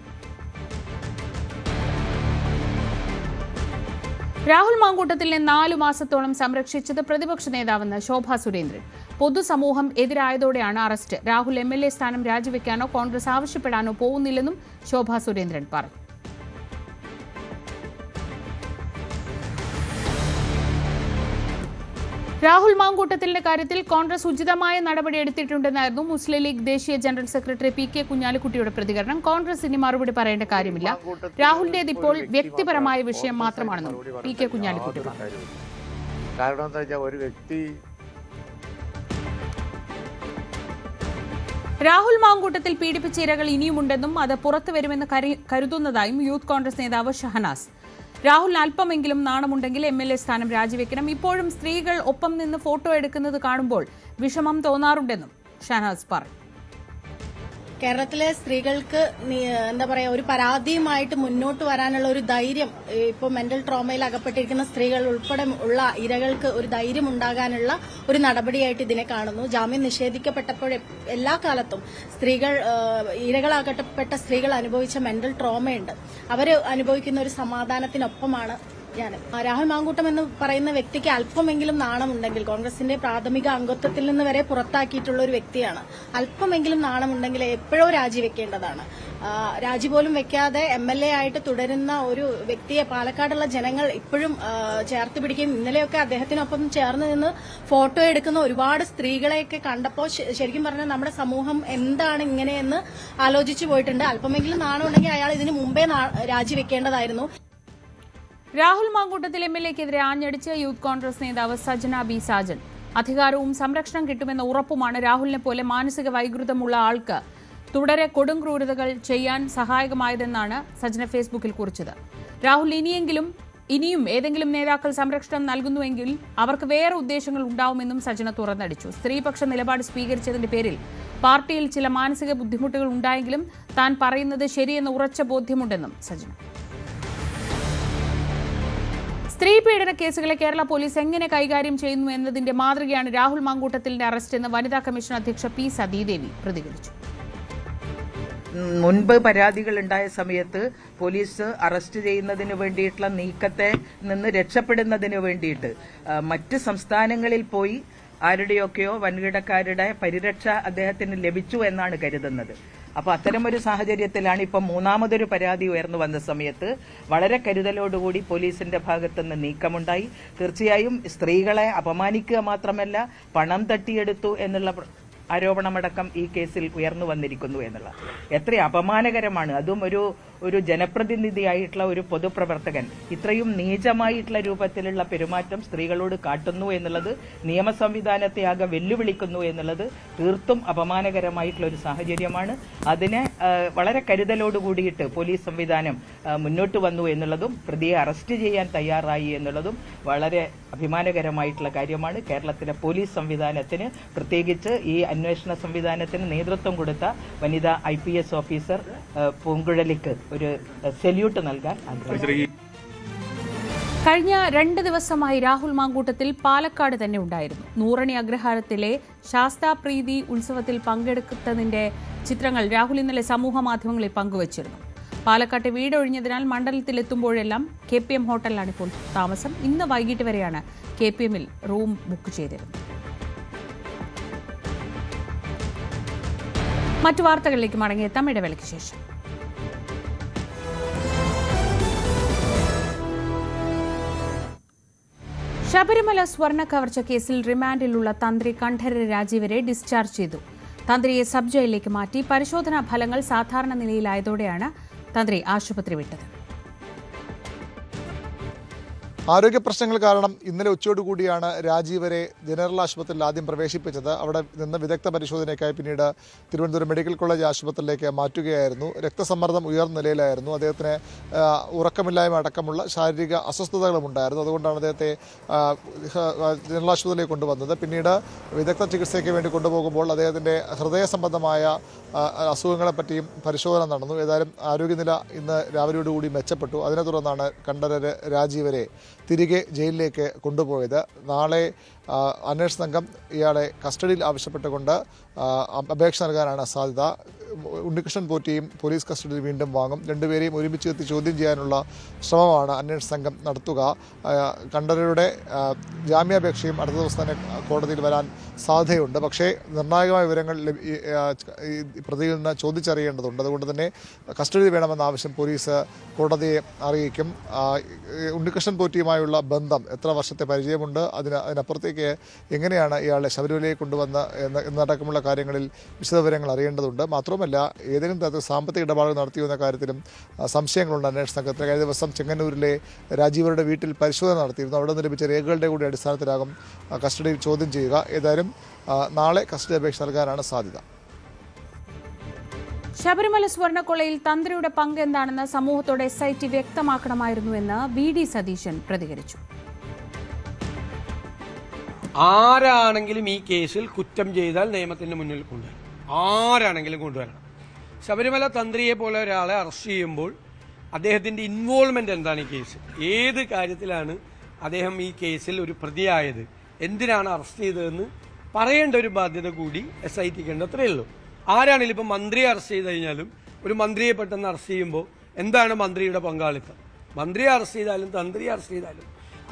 രാഹുൽ മാങ്കൂട്ടത്തിലിനെ 4 മാസത്തോളം സംരക്ഷിച്ചത് പ്രതിപക്ഷ നേതാവെന്ന് ശോഭാ സുരേന്ദ്രൻ. പൊതുസമൂഹം എതിരായതോടെയാണ് അറസ്റ്റ്. രാഹുൽ MLA സ്ഥാനം രാജിവെക്കാനോ കോൺഗ്രസ് ആവശ്യപ്പെടാനോ പോകുന്നില്ലെന്നും ശോഭാ സുരേന്ദ്രൻ പറഞ്ഞു. രാഹുൽ മാങ്കൂട്ടത്തിന്റെ കാര്യത്തിൽ കോൺഗ്രസ് ഉചിതമായ നടപടിയെടുത്തിട്ടുണ്ടെന്നായിരുന്നു മുസ്ലിം ലീഗ് ദേശീയ ജനറൽ സെക്രട്ടറി PK കുഞ്ഞാലിക്കുട്ടിയുടെ പ്രതികരണം. കോൺഗ്രസ് ഇനി മറുപടി പറയേണ്ട കാര്യമില്ല. രാഹുലിന്റേത് ഇപ്പോൾ വ്യക്തിപരമായ വിഷയം മാത്രമാണെന്നും PK കുഞ്ഞാലിക്കുട്ടി പറഞ്ഞു. കാരണം എന്താ വെച്ചാൽ ഒരു വ്യക്തി രാഹുൽ മാങ്കൂട്ടത്തിൽ പീഡിപ്പിച്ച ഇരകൾ ഇനിയുമുണ്ടെന്നും അത് പുറത്തുവരുമെന്ന് കരുതുന്നതായും യൂത്ത് കോൺഗ്രസ് നേതാവ് ഷഹനാസ്. രാഹുലിന് അല്പമെങ്കിലും നാണമുണ്ടെങ്കിൽ MLA സ്ഥാനം രാജിവെക്കണം. ഇപ്പോഴും സ്ത്രീകൾ ഒപ്പം നിന്ന് ഫോട്ടോ എടുക്കുന്നത് കാണുമ്പോൾ വിഷമം തോന്നാറുണ്ടെന്നും ഷഹനാസ് പറഞ്ഞു. കേരളത്തിലെ സ്ത്രീകൾക്ക് എന്താ പറയാ ഒരു പരാതിയുമായിട്ട് മുന്നോട്ട് വരാനുള്ള ഒരു ധൈര്യം, ഇപ്പോൾ മെന്റൽ ട്രോമയിൽ അകപ്പെട്ടിരിക്കുന്ന സ്ത്രീകൾ ഉൾപ്പെടെ ഉള്ള ഇരകൾക്ക് ഒരു ധൈര്യം ഉണ്ടാകാനുള്ള ഒരു നടപടിയായിട്ട് ഇതിനെ കാണുന്നു. ജാമ്യം നിഷേധിക്കപ്പെട്ടപ്പോൾ എല്ലാ കാലത്തും സ്ത്രീകൾ, ഇരകളാകപ്പെട്ട സ്ത്രീകൾ അനുഭവിച്ച മെന്റൽ ട്രോമയുണ്ട്. അവർ അനുഭവിക്കുന്ന ഒരു സമാധാനത്തിനൊപ്പമാണ് ഞാൻ. രാഹുൽ മാങ്കൂട്ടം എന്ന് പറയുന്ന വ്യക്തിക്ക് അല്പമെങ്കിലും നാണമുണ്ടെങ്കിൽ, കോൺഗ്രസിന്റെ പ്രാഥമിക അംഗത്വത്തിൽ നിന്ന് വരെ പുറത്താക്കിയിട്ടുള്ള ഒരു വ്യക്തിയാണ്, അല്പമെങ്കിലും നാണമുണ്ടെങ്കിൽ എപ്പോഴോ രാജിവെക്കേണ്ടതാണ്. രാജി പോലും വെക്കാതെ MLA ആയിട്ട് തുടരുന്ന ഒരു വ്യക്തിയെ പാലക്കാടുള്ള ജനങ്ങൾ ഇപ്പോഴും ചേർത്ത് പിടിക്കുകയും ഇന്നലെയൊക്കെ അദ്ദേഹത്തിനൊപ്പം ചേർന്ന് നിന്ന് ഫോട്ടോ എടുക്കുന്ന ഒരുപാട് സ്ത്രീകളെയൊക്കെ കണ്ടപ്പോൾ ശരിക്കും പറഞ്ഞാൽ നമ്മുടെ സമൂഹം എന്താണ് ഇങ്ങനെയെന്ന് ആലോചിച്ചു പോയിട്ടുണ്ട്. അല്പമെങ്കിലും നാണമുണ്ടെങ്കിൽ അയാൾ ഇതിനു മുമ്പേ രാജിവെക്കേണ്ടതായിരുന്നു. രാഹുൽ മാങ്കൂട്ടത്തിൽ MLAക്കെതിരെ ആഞ്ഞടിച്ച് യൂത്ത് കോൺഗ്രസ് നേതാവ് സജന ബി സാജൻ. അധികാരവും സംരക്ഷണം കിട്ടുമെന്ന ഉറപ്പുമാണ് രാഹുലിനെ പോലെ മാനസിക വൈകൃതമുള്ള ആൾക്ക് തുടരെ കൊടും ക്രൂരതകൾ ചെയ്യാൻ സഹായകമായതെന്നാണ് സജന ഫേസ്ബുക്കിൽ കുറിച്ചത്. രാഹുൽ ഇനിയും ഏതെങ്കിലും നേതാക്കൾ സംരക്ഷണം നൽകുന്നുവെങ്കിൽ അവർക്ക് വേറെ ഉദ്ദേശങ്ങൾ ഉണ്ടാവുമെന്നും സജന തുറന്നടിച്ചു. സ്ത്രീപക്ഷ നിലപാട് സ്വീകരിച്ചതിന്റെ പേരിൽ പാർട്ടിയിൽ ചില മാനസിക ബുദ്ധിമുട്ടുകൾ ഉണ്ടായെങ്കിലും താൻ പറയുന്നത് ശരിയെന്ന് ഉറച്ച ബോധ്യമുണ്ടെന്നും സജന. സ്ത്രീ പീഡന കേസുകളെ കേരള പോലീസ് എങ്ങനെ കൈകാര്യം ചെയ്യുന്നു എന്നതിന്റെ മാതൃകയാണ് രാഹുൽ മാങ്കൂട്ടത്തിന്റെ അറസ്റ്റ് എന്ന് വനിതാ കമ്മീഷൻ അധ്യക്ഷ പി സതീദേവി പ്രതികരിച്ചു. മുൻപ് പരാതികൾ ഉണ്ടായ സമയത്ത് പോലീസ് അറസ്റ്റ് ചെയ്യുന്നതിന് വേണ്ടിയിട്ടുള്ള നീക്കത്തെ നിന്ന് രക്ഷപ്പെടുന്നതിന് വേണ്ടിയിട്ട് മറ്റ് സംസ്ഥാനങ്ങളിൽ പോയി ആരുടെയൊക്കെയോ വൻകിടക്കാരുടെ പരിരക്ഷ അദ്ദേഹത്തിന് ലഭിച്ചു എന്നാണ് കരുതുന്നത്. അപ്പോൾ അത്തരമൊരു സാഹചര്യത്തിലാണ് ഇപ്പം മൂന്നാമതൊരു പരാതി ഉയർന്നു വന്ന സമയത്ത് വളരെ കരുതലോടുകൂടി പോലീസിന്റെ ഭാഗത്തുനിന്ന് നീക്കമുണ്ടായി. തീർച്ചയായും സ്ത്രീകളെ അപമാനിക്കുക മാത്രമല്ല പണം തട്ടിയെടുത്തു എന്നുള്ള ആരോപണമടക്കം ഈ കേസിൽ ഉയർന്നു വന്നിരിക്കുന്നു എന്നുള്ള എത്ര അപമാനകരമാണ്. അതും ഒരു ജനപ്രതിനിധിയായിട്ടുള്ള ഒരു പൊതുപ്രവർത്തകൻ ഇത്രയും നീചമായിട്ടുള്ള രൂപത്തിലുള്ള പെരുമാറ്റം സ്ത്രീകളോട് കാട്ടുന്നു എന്നുള്ളത്, നിയമ സംവിധാനത്തെ ആകെ വെല്ലുവിളിക്കുന്നു എന്നുള്ളത് തീർത്തും അപമാനകരമായിട്ടുള്ള ഒരു സാഹചര്യമാണ്. അതിനെ വളരെ കരുതലോടുകൂടിയിട്ട് പോലീസ് സംവിധാനം മുന്നോട്ട് വന്നു എന്നുള്ളതും പ്രതിയെ അറസ്റ്റ് ചെയ്യാൻ തയ്യാറായി എന്നുള്ളതും വളരെ അഭിമാനകരമായിട്ടുള്ള കാര്യമാണ്. കേരളത്തിലെ പോലീസ് സംവിധാനത്തിന്, പ്രത്യേകിച്ച് ഈ അന്വേഷണ സംവിധാനത്തിന് നേതൃത്വം കൊടുത്ത വനിതാ IPS ഓഫീസർ പൂങ്കുഴലിക്ക് ഒരു സല്യൂട്ട് നൽകാൻ ആഗ്രഹിക്കുന്നു. കഴിഞ്ഞ 2 ദിവസമായി രാഹുൽ മാങ്കൂട്ടത്തിൽ പാലക്കാട് തന്നെ ഉണ്ടായിരുന്നു. നൂറണി അഗ്രഹാരത്തിലെ ശാസ്താപ്രീതി ഉത്സവത്തിൽ പങ്കെടുത്തതിന്റെ ചിത്രങ്ങൾ രാഹുൽ ഇന്നലെ സമൂഹ മാധ്യമങ്ങളിൽ പങ്കുവച്ചിരുന്നു. പാലക്കാട്ടെ വീടൊഴിഞ്ഞതിനാൽ മണ്ഡലത്തിലെത്തുമ്പോഴെല്ലാം KPM ഹോട്ടലിലാണ് ഇപ്പോൾ താമസം. ഇന്ന് വൈകിട്ട് വരെയാണ് KPMൽ റൂം ബുക്ക് ചെയ്തിരുന്നത്. മറ്റു വാർത്തകളിലേക്ക് മടങ്ങിയെത്താം ഇടവേളയ്ക്ക് ശേഷം. ശബരിമല സ്വർണ്ണ കവർച്ച കേസിൽ റിമാൻഡിലുള്ള തന്ത്രി കണ്ഠരര് രാജീവരെ ഡിസ്ചാർജ് ചെയ്തു. തന്ത്രിയെ സബ് ജയിലിലേക്ക് മാറ്റി. പരിശോധനാ ഫലങ്ങൾ സാധാരണ നിലയിലായതോടെയാണ് തന്ത്രി ആശുപത്രി വിട്ടത്. ആരോഗ്യ പ്രശ്നങ്ങൾ കാരണം ഇന്നലെ ഉച്ചയോടുകൂടിയാണ് രാജീവരെ ജനറൽ ആശുപത്രിയിൽ ആദ്യം പ്രവേശിപ്പിച്ചത്. അവിടെ നിന്ന് വിദഗ്ധ പരിശോധനയ്ക്കായി പിന്നീട് തിരുവനന്തപുരം മെഡിക്കൽ കോളേജ് ആശുപത്രിയിലേക്ക് മാറ്റുകയായിരുന്നു. രക്തസമ്മർദ്ദം ഉയർന്ന നിലയിലായിരുന്നു. അദ്ദേഹത്തിന് ഉറക്കമില്ലായ്മ അടക്കമുള്ള ശാരീരിക അസ്വസ്ഥതകളും ഉണ്ടായിരുന്നു. അതുകൊണ്ടാണ് അദ്ദേഹത്തെ ജനറൽ ആശുപത്രിയിലേക്ക് കൊണ്ടുവന്നത്. പിന്നീട് വിദഗ്ധ ചികിത്സയ്ക്ക് വേണ്ടി കൊണ്ടുപോകുമ്പോൾ അദ്ദേഹത്തിൻ്റെ ഹൃദയ സംബന്ധമായ അസുഖങ്ങളെപ്പറ്റിയും പരിശോധന നടന്നു. ഏതായാലും ആരോഗ്യനില ഇന്ന് രാവിലെയോടുകൂടി മെച്ചപ്പെട്ടു. അതിനെ തുടർന്നാണ് കണ്ഠരര് രാജീവരെ തിരികെ ജയിലിലേക്ക് കൊണ്ടുപോയത്. നാളെ അന്വേഷണ സംഘം ഇയാളെ കസ്റ്റഡിയിൽ ആവശ്യപ്പെട്ടുകൊണ്ട് അപേക്ഷ നൽകാനാണ് സാധ്യത. ഉണ്ണികൃഷ്ണൻ പോറ്റിയും പോലീസ് കസ്റ്റഡിയിൽ വീണ്ടും വാങ്ങും. രണ്ടുപേരെയും ഒരുമിച്ച് എത്തി ചോദ്യം ചെയ്യാനുള്ള ശ്രമമാണ് അന്വേഷണ സംഘം നടത്തുക. കണ്ഠരരുടെ ജാമ്യാപേക്ഷയും അടുത്ത ദിവസം തന്നെ കോടതിയിൽ വരാൻ സാധ്യതയുണ്ട്. പക്ഷേ നിർണായകമായ വിവരങ്ങൾ പ്രതിയിൽ നിന്ന് ചോദിച്ചറിയേണ്ടതുണ്ട്. അതുകൊണ്ട് തന്നെ കസ്റ്റഡിയിൽ വേണമെന്ന ആവശ്യം പോലീസ് കോടതിയെ അറിയിക്കും. ഉണ്ണികൃഷ്ണൻ പോറ്റിയുമായുള്ള ബന്ധം, എത്ര വർഷത്തെ പരിചയമുണ്ട്, അതിനപ്പുറത്തേക്ക് എങ്ങനെയാണ് ഇയാളെ ശബരിമലയിൽ കൊണ്ടുവന്ന് എന്നടക്കമുള്ള കാര്യങ്ങളിൽ വിശദവിവരങ്ങൾ അറിയേണ്ടതുണ്ട്. മാത്രമല്ല ഏതെങ്കിലും തരത്തിൽ സാമ്പത്തിക ഇടപാടുകൾ നടത്തിയോ എന്ന കാര്യത്തിലും സംശയങ്ങളുണ്ട് അന്വേഷണ സംഘത്തിന്. കഴിഞ്ഞ ദിവസം ചെങ്ങന്നൂരിലെ രാജീവരുടെ വീട്ടിൽ പരിശോധന നടത്തിയിരുന്നു. അവിടെ നിന്ന് ലഭിച്ച രേഖകളുടെ കൂടി അടിസ്ഥാനത്തിലാകും കസ്റ്റഡിയിൽ ചോദ്യം ചെയ്യുക. ഏതായാലും നാളെ കസ്റ്റഡി അപേക്ഷ നൽകാനാണ് സാധ്യത. ശബരിമല സ്വർണ്ണക്കൊള്ളയിൽ തന്ത്രിയുടെ പങ്ക് എന്താണെന്ന് സമൂഹത്തോട് SIT വ്യക്തമാക്കണമായിരുന്നുവെന്ന് VD സതീശൻ പ്രതികരിച്ചു. ആരാണെങ്കിലും ഈ കേസിൽ കുറ്റം ചെയ്താൽ നിയമത്തിന് മുന്നിൽ കൊണ്ടുവരണം. ആരാണെങ്കിലും കൊണ്ടുവരണം. ശബരിമല തന്ത്രിയെ പോലെ ഒരാളെ അറസ്റ്റ് ചെയ്യുമ്പോൾ അദ്ദേഹത്തിൻ്റെ ഇൻവോൾവ്മെൻ്റ് എന്താണ് ഈ കേസ്, ഏത് കാര്യത്തിലാണ് അദ്ദേഹം ഈ കേസിൽ ഒരു പ്രതിയായത്, എന്തിനാണ് അറസ്റ്റ് ചെയ്തതെന്ന് പറയേണ്ട ഒരു ബാധ്യത കൂടി SITക്ക് ഉണ്ട്. അത്രയേ ഉള്ളൂ. ആരാണെങ്കിലും ഇപ്പം മന്ത്രിയെ അറസ്റ്റ് ചെയ്ത് കഴിഞ്ഞാലും ഒരു മന്ത്രിയെ പെട്ടെന്ന് അറസ്റ്റ് ചെയ്യുമ്പോൾ എന്താണ് മന്ത്രിയുടെ പങ്കാളിത്തം, മന്ത്രിയെ അറസ്റ്റ് ചെയ്താലും തന്ത്രിയെ അറസ്റ്റ് ചെയ്താലും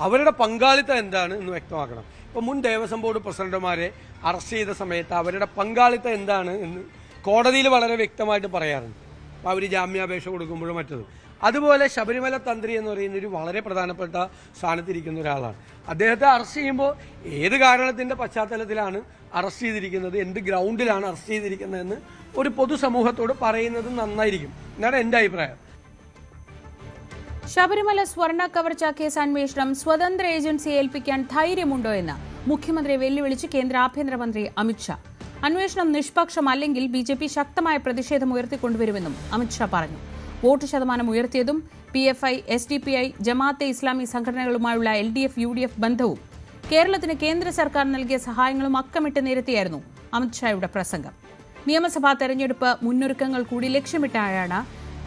അവരുടെ പങ്കാളിത്തം എന്താണ് എന്ന് വ്യക്തമാക്കണം. ഇപ്പോൾ മുൻ ദേവസ്വം ബോർഡ് പ്രസിഡന്റുമാരെ അറസ്റ്റ് ചെയ്ത സമയത്ത് അവരുടെ പങ്കാളിത്തം എന്താണ് എന്ന് കോടതിയിൽ വളരെ വ്യക്തമായിട്ട് പറയാറുണ്ട്. അപ്പോൾ അവർ ജാമ്യാപേക്ഷ കൊടുക്കുമ്പോഴും മറ്റത്. അതുപോലെ ശബരിമല തന്ത്രി എന്ന് പറയുന്ന ഒരു വളരെ പ്രധാനപ്പെട്ട സ്ഥാനത്തിരിക്കുന്ന ഒരാളാണ്. അദ്ദേഹത്തെ അറസ്റ്റ് ചെയ്യുമ്പോൾ ഏത് കാരണത്തിൻ്റെ പശ്ചാത്തലത്തിലാണ് അറസ്റ്റ് ചെയ്തിരിക്കുന്നത്, എന്ത് ഗ്രൗണ്ടിലാണ് അറസ്റ്റ് ചെയ്തിരിക്കുന്നതെന്ന് ഒരു പൊതുസമൂഹത്തോട് പറയുന്നത് നന്നായിരിക്കും എന്നാണ് എൻ്റെ അഭിപ്രായം. ശബരിമല സ്വർണ്ണ കവർച്ച കേസ് അന്വേഷണം സ്വതന്ത്ര ഏജൻസിയെ ഏൽപ്പിക്കാൻ ധൈര്യമുണ്ടോ എന്ന് മുഖ്യമന്ത്രിയെ വെല്ലുവിളിച്ച് കേന്ദ്ര ആഭ്യന്തരമന്ത്രി അമിത്ഷാ. അന്വേഷണം നിഷ്പക്ഷമല്ലെങ്കിൽ BJP ശക്തമായ പ്രതിഷേധം ഉയർത്തിക്കൊണ്ടുവരുമെന്നും അമിത്ഷാ പറഞ്ഞു. വോട്ട് ശതമാനം ഉയർത്തിയതും PFI, SDPI, Jamaat-e Islami സംഘടനകളുമായുള്ള LDF, UDF ബന്ധവും കേരളത്തിന് കേന്ദ്ര സർക്കാർ നൽകിയ സഹായങ്ങളും അക്കമിട്ട് നിരത്തിയായിരുന്നു അമിത്ഷായുടെ പ്രസംഗം. നിയമസഭാ തെരഞ്ഞെടുപ്പ് മുന്നൊരുക്കങ്ങൾ കൂടി ലക്ഷ്യമിട്ടായാണ്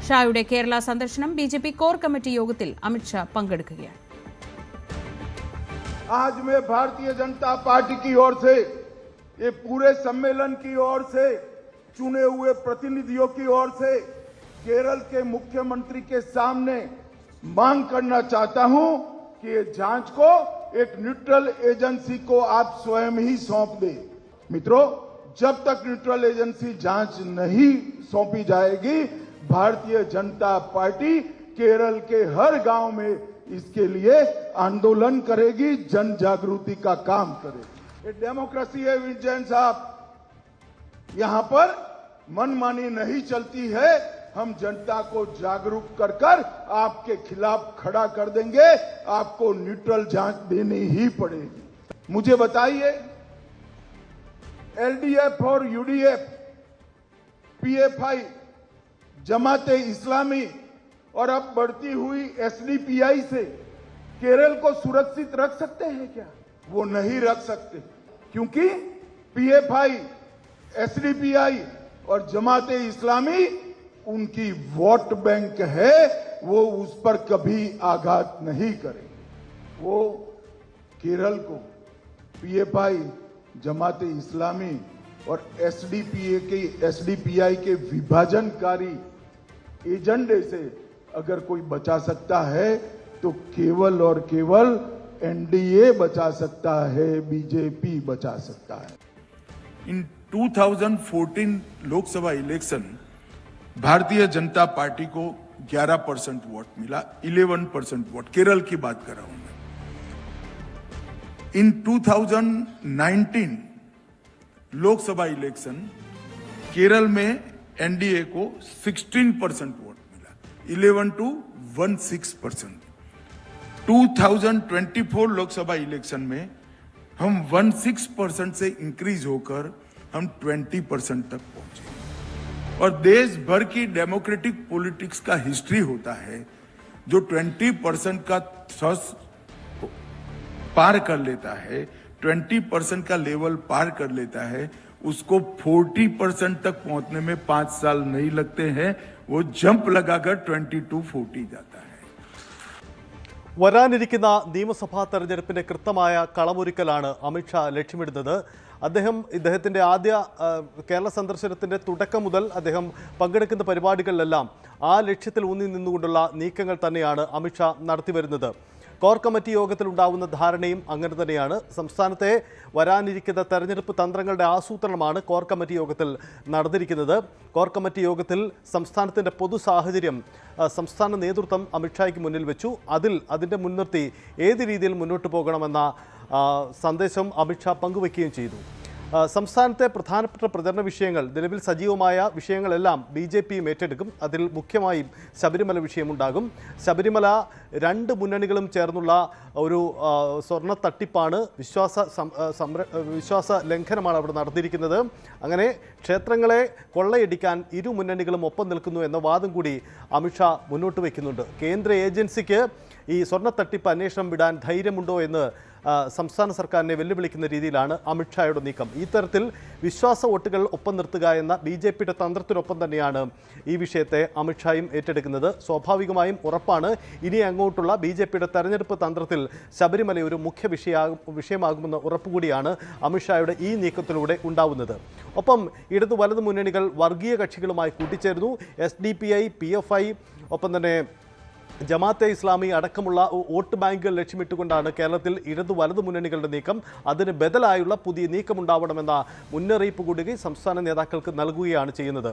ഷായുടെ കേരള സന്ദർശനം. BJP കോർ കമ്മിറ്റി യോഗത്തിൽ അമിത്ഷാ പങ്കെടുക്കുകയാണ്. आज मैं भारतीय जनता पार्टी की ओर से, ये पूरे सम्मेलन की ओर से, चुने हुए प्रतिनिधियों की ओर से केरल के मुख्यमंत्री के सामने मांग करना चाहता हूं कि ये जांच को एक न्यूट्रल एजेंसी को आप स्वयं ही सौंप दें। मित्रों, जब तक न्यूट्रल एजेंसी जांच नहीं सौंपी जाएगी, भारतीय जनता पार्टी केरल के हर गांव में इसके लिए आंदोलन करेगी, जन जागृति का काम करेगी। ये डेमोक्रेसी है विजयन साहब, यहां पर मनमानी नहीं चलती है। हम जनता को जागरूक कर कर आपके खिलाफ खड़ा कर देंगे, आपको न्यूट्रल जांच देनी ही पड़ेगी। मुझे बताइए, LDF और UDF, PFI, जमाते इस्लामी और अब बढ़ती हुई SDPI से केरल को सुरक्षित रख सकते हैं क्या? वो नहीं रख सकते, क्योंकि PFI, SDPI और जमाते इस्लामी उनकी वोट बैंक है, वो उस पर कभी आघात नहीं करेंगे। वो केरल को PFI, जमाते इस्लामी और SDPI के विभाजनकारी एजेंडे से अगर कोई बचा सकता है तो केवल और केवल NDA बचा सकता है, BJP बचा सकता है। इन 2014 लोकसभा इलेक्शन भारतीय जनता पार्टी को 11% वोट मिला, 11% वोट, केरल की बात कर रहा हूं मैं। इन 2019 लोकसभा इलेक्शन केरल में NDA को 16% वोट मिला, 11 to 16%। 2024 लोकसभा इलेक्शन में हम 16% से इंक्रीज होकर हम 20% तक पहुंचे। और देश भर की डेमोक्रेटिक पॉलिटिक्स का हिस्ट्री होता है, जो 20% का थ्रेश पार कर लेता है, 20% का लेवल पार कर लेता है, उसको 40% तक पहुंचने में 5 साल नहीं लगते हैं, वो जंप लगाकर 20 to 40 जाता है। വരാനിരിക്കുന്ന നിയമസഭാ തെരഞ്ഞെടുപ്പിന്റെ കൃത്യമായ കളമൊരുക്കലാണ് അമിത്ഷാ ലക്ഷ്യമിടുന്നത്. ഇദ്ദേഹത്തിന്റെ ആദ്യ കേരള സന്ദർശനത്തിന്റെ തുടക്കം മുതൽ അദ്ദേഹം പങ്കെടുക്കുന്ന പരിപാടികളിലെല്ലാം ആ ലക്ഷ്യത്തിൽ ഊന്നി നിന്നുകൊണ്ടുള്ള നീക്കങ്ങൾ തന്നെയാണ് അമിത്ഷാ നടത്തിവരുന്നത്. കോർ കമ്മിറ്റി യോഗത്തിൽ ഉണ്ടാവുന്ന ധാരണയും അങ്ങനെ തന്നെയാണ്. സംസ്ഥാനത്തെ വരാനിരിക്കുന്ന തെരഞ്ഞെടുപ്പ് തന്ത്രങ്ങളുടെ ആസൂത്രണമാണ് കോർ കമ്മിറ്റി യോഗത്തിൽ നടന്നിരിക്കുന്നത്. കോർ കമ്മിറ്റി യോഗത്തിൽ സംസ്ഥാനത്തിൻ്റെ പൊതു സാഹചര്യം സംസ്ഥാന നേതൃത്വം അമിത്ഷായ്ക്ക് മുന്നിൽ വെച്ചു. അതിൻ്റെ മുൻനിർത്തി ഏത് രീതിയിൽ മുന്നോട്ട് പോകണമെന്ന സന്ദേശം അമിത്ഷാ പങ്കുവയ്ക്കുകയും ചെയ്തു. സംസ്ഥാനത്തെ പ്രധാനപ്പെട്ട പ്രചരണ വിഷയങ്ങൾ, നിലവിൽ സജീവമായ വിഷയങ്ങളെല്ലാം BJPയും ഏറ്റെടുക്കും. അതിൽ മുഖ്യമായും ശബരിമല വിഷയമുണ്ടാകും. ശബരിമല രണ്ട് മുന്നണികളും ചേർന്നുള്ള ഒരു സ്വർണ്ണ തട്ടിപ്പാണ്, വിശ്വാസ ലംഘനമാണ് അവിടെ നടന്നിരിക്കുന്നത്. അങ്ങനെ ക്ഷേത്രങ്ങളെ കൊള്ളയടിക്കാൻ ഇരു മുന്നണികളും ഒപ്പം നിൽക്കുന്നു എന്ന വാദം കൂടി അമിത്ഷാ മുന്നോട്ട് വയ്ക്കുന്നുണ്ട്. കേന്ദ്ര ഏജൻസിക്ക് ഈ സ്വർണ്ണ തട്ടിപ്പ് അന്വേഷണം വിടാൻ ധൈര്യമുണ്ടോ എന്ന് സംസ്ഥാന സർക്കാരിനെ വെല്ലുവിളിക്കുന്ന രീതിയിലാണ് അമിത്ഷായുടെ നീക്കം. ഈ തരത്തിൽ വിശ്വാസ വോട്ടുകൾ ഒപ്പം നിർത്തുക എന്ന BJPയുടെ തന്ത്രത്തിനൊപ്പം തന്നെയാണ് ഈ വിഷയത്തെ അമിത്ഷായും ഏറ്റെടുക്കുന്നത്. സ്വാഭാവികമായും ഉറപ്പാണ് ഇനി അങ്ങോട്ടുള്ള BJPയുടെ തെരഞ്ഞെടുപ്പ് തന്ത്രത്തിൽ ശബരിമല ഒരു മുഖ്യ വിഷയമാകുമെന്ന ഉറപ്പുകൂടിയാണ് അമിത്ഷായുടെ ഈ നീക്കത്തിലൂടെ ഉണ്ടാവുന്നത്. ഒപ്പം ഇടതു വലതു മുന്നണികൾ വർഗീയ കക്ഷികളുമായി കൂട്ടിച്ചേർന്നു. SDPI, PFI, ഒപ്പം തന്നെ ജമാഅത്തെ ഇസ്ലാമി അടക്കമുള്ള വോട്ട് ബാങ്കുകൾ ലക്ഷ്യമിട്ടുകൊണ്ടാണ് കേരളത്തിൽ ഇടതു വലതു മുന്നണികളുടെ നീക്കം. അതിന് ബദലായുള്ള പുതിയ നീക്കമുണ്ടാവണമെന്ന മുന്നറിയിപ്പ് കൂടി സംസ്ഥാന നേതാക്കൾക്ക് നൽകുകയാണ് ചെയ്യുന്നത്.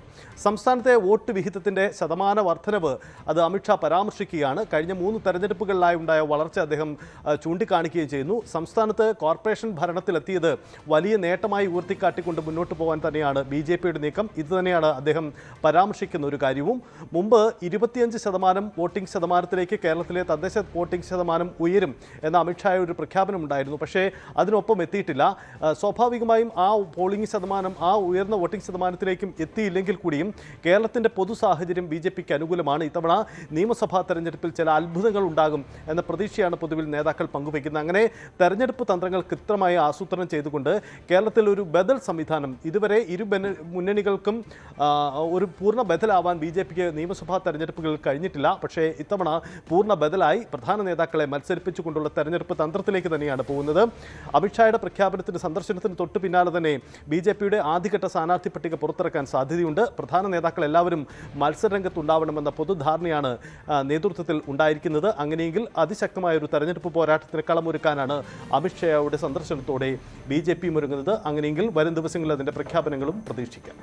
സംസ്ഥാനത്തെ വോട്ട് വിഹിതത്തിൻ്റെ ശതമാന വർധനവ് അത് അമിത്ഷാ പരാമർശിക്കുകയാണ്. കഴിഞ്ഞ 3 തെരഞ്ഞെടുപ്പുകളിലായി ഉണ്ടായ വളർച്ച അദ്ദേഹം ചൂണ്ടിക്കാണിക്കുകയും ചെയ്യുന്നു. സംസ്ഥാനത്ത് കോർപ്പറേഷൻ ഭരണത്തിലെത്തിയത് വലിയ നേട്ടമായി ഉയർത്തിക്കാട്ടിക്കൊണ്ട് മുന്നോട്ട് പോകാൻ തന്നെയാണ് BJPയുടെ നീക്കം. ഇത് തന്നെയാണ് അദ്ദേഹം പരാമർശിക്കുന്ന ഒരു കാര്യവും. മുമ്പ് 25% വോട്ടിംഗ് ശതമാനത്തിലേക്ക് കേരളത്തിലെ തദ്ദേശ വോട്ടിംഗ് ശതമാനം ഉയരും എന്ന അമിത്ഷായുടെ ഒരു പ്രഖ്യാപനം ഉണ്ടായിരുന്നു. പക്ഷേ അതിനൊപ്പം എത്തിയിട്ടില്ല. സ്വാഭാവികമായും ആ പോളിംഗ് ശതമാനം ആ ഉയർന്ന വോട്ടിംഗ് ശതമാനത്തിലേക്കും എത്തിയില്ലെങ്കിൽ കൂടിയും കേരളത്തിൻ്റെ പൊതു സാഹചര്യം BJPക്ക് അനുകൂലമാണ്. ഇത്തവണ നിയമസഭാ തെരഞ്ഞെടുപ്പിൽ ചില അത്ഭുതങ്ങൾ ഉണ്ടാകും എന്ന പ്രതീക്ഷയാണ് പൊതുവിൽ നേതാക്കൾ പങ്കുവയ്ക്കുന്നത്. അങ്ങനെ തെരഞ്ഞെടുപ്പ് തന്ത്രങ്ങൾ കൃത്യമായി ആസൂത്രണം ചെയ്തുകൊണ്ട് കേരളത്തിൽ ഒരു ബദൽ സംവിധാനം ഇതുവരെ ഇരു മുന്നണികൾക്കും ഒരു പൂർണ്ണ ബദലാവാൻ BJPക്ക് നിയമസഭാ തെരഞ്ഞെടുപ്പുകളിൽ കഴിഞ്ഞിട്ടില്ല. പക്ഷേ ഇത്തവണ പൂർണ്ണ ബദലായി പ്രധാന നേതാക്കളെ മത്സരിപ്പിച്ചുകൊണ്ടുള്ള തെരഞ്ഞെടുപ്പ് തന്ത്രത്തിലേക്ക് തന്നെയാണ് പോകുന്നത്. അമിത്ഷായുടെ പ്രഖ്യാപനത്തിന് സന്ദർശനത്തിന് തൊട്ടു പിന്നാലെ തന്നെ BJPയുടെ ആദ്യഘട്ട സ്ഥാനാർത്ഥി പട്ടിക പുറത്തിറക്കാൻ സാധ്യതയുണ്ട്. പ്രധാന നേതാക്കൾ എല്ലാവരും മത്സരരംഗത്തുണ്ടാവണമെന്ന പൊതുധാരണയാണ് നേതൃത്വത്തിൽ ഉണ്ടായിരിക്കുന്നത്. അങ്ങനെയെങ്കിൽ അതിശക്തമായ ഒരു തെരഞ്ഞെടുപ്പ് പോരാട്ടത്തിന് കളമൊരുക്കാനാണ് അമിത്ഷായുടെ സന്ദർശനത്തോടെ BJP ഒരുങ്ങുന്നത്. അങ്ങനെയെങ്കിൽ വരും ദിവസങ്ങളിൽ അതിൻ്റെ പ്രഖ്യാപനങ്ങളും പ്രതീക്ഷിക്കാം.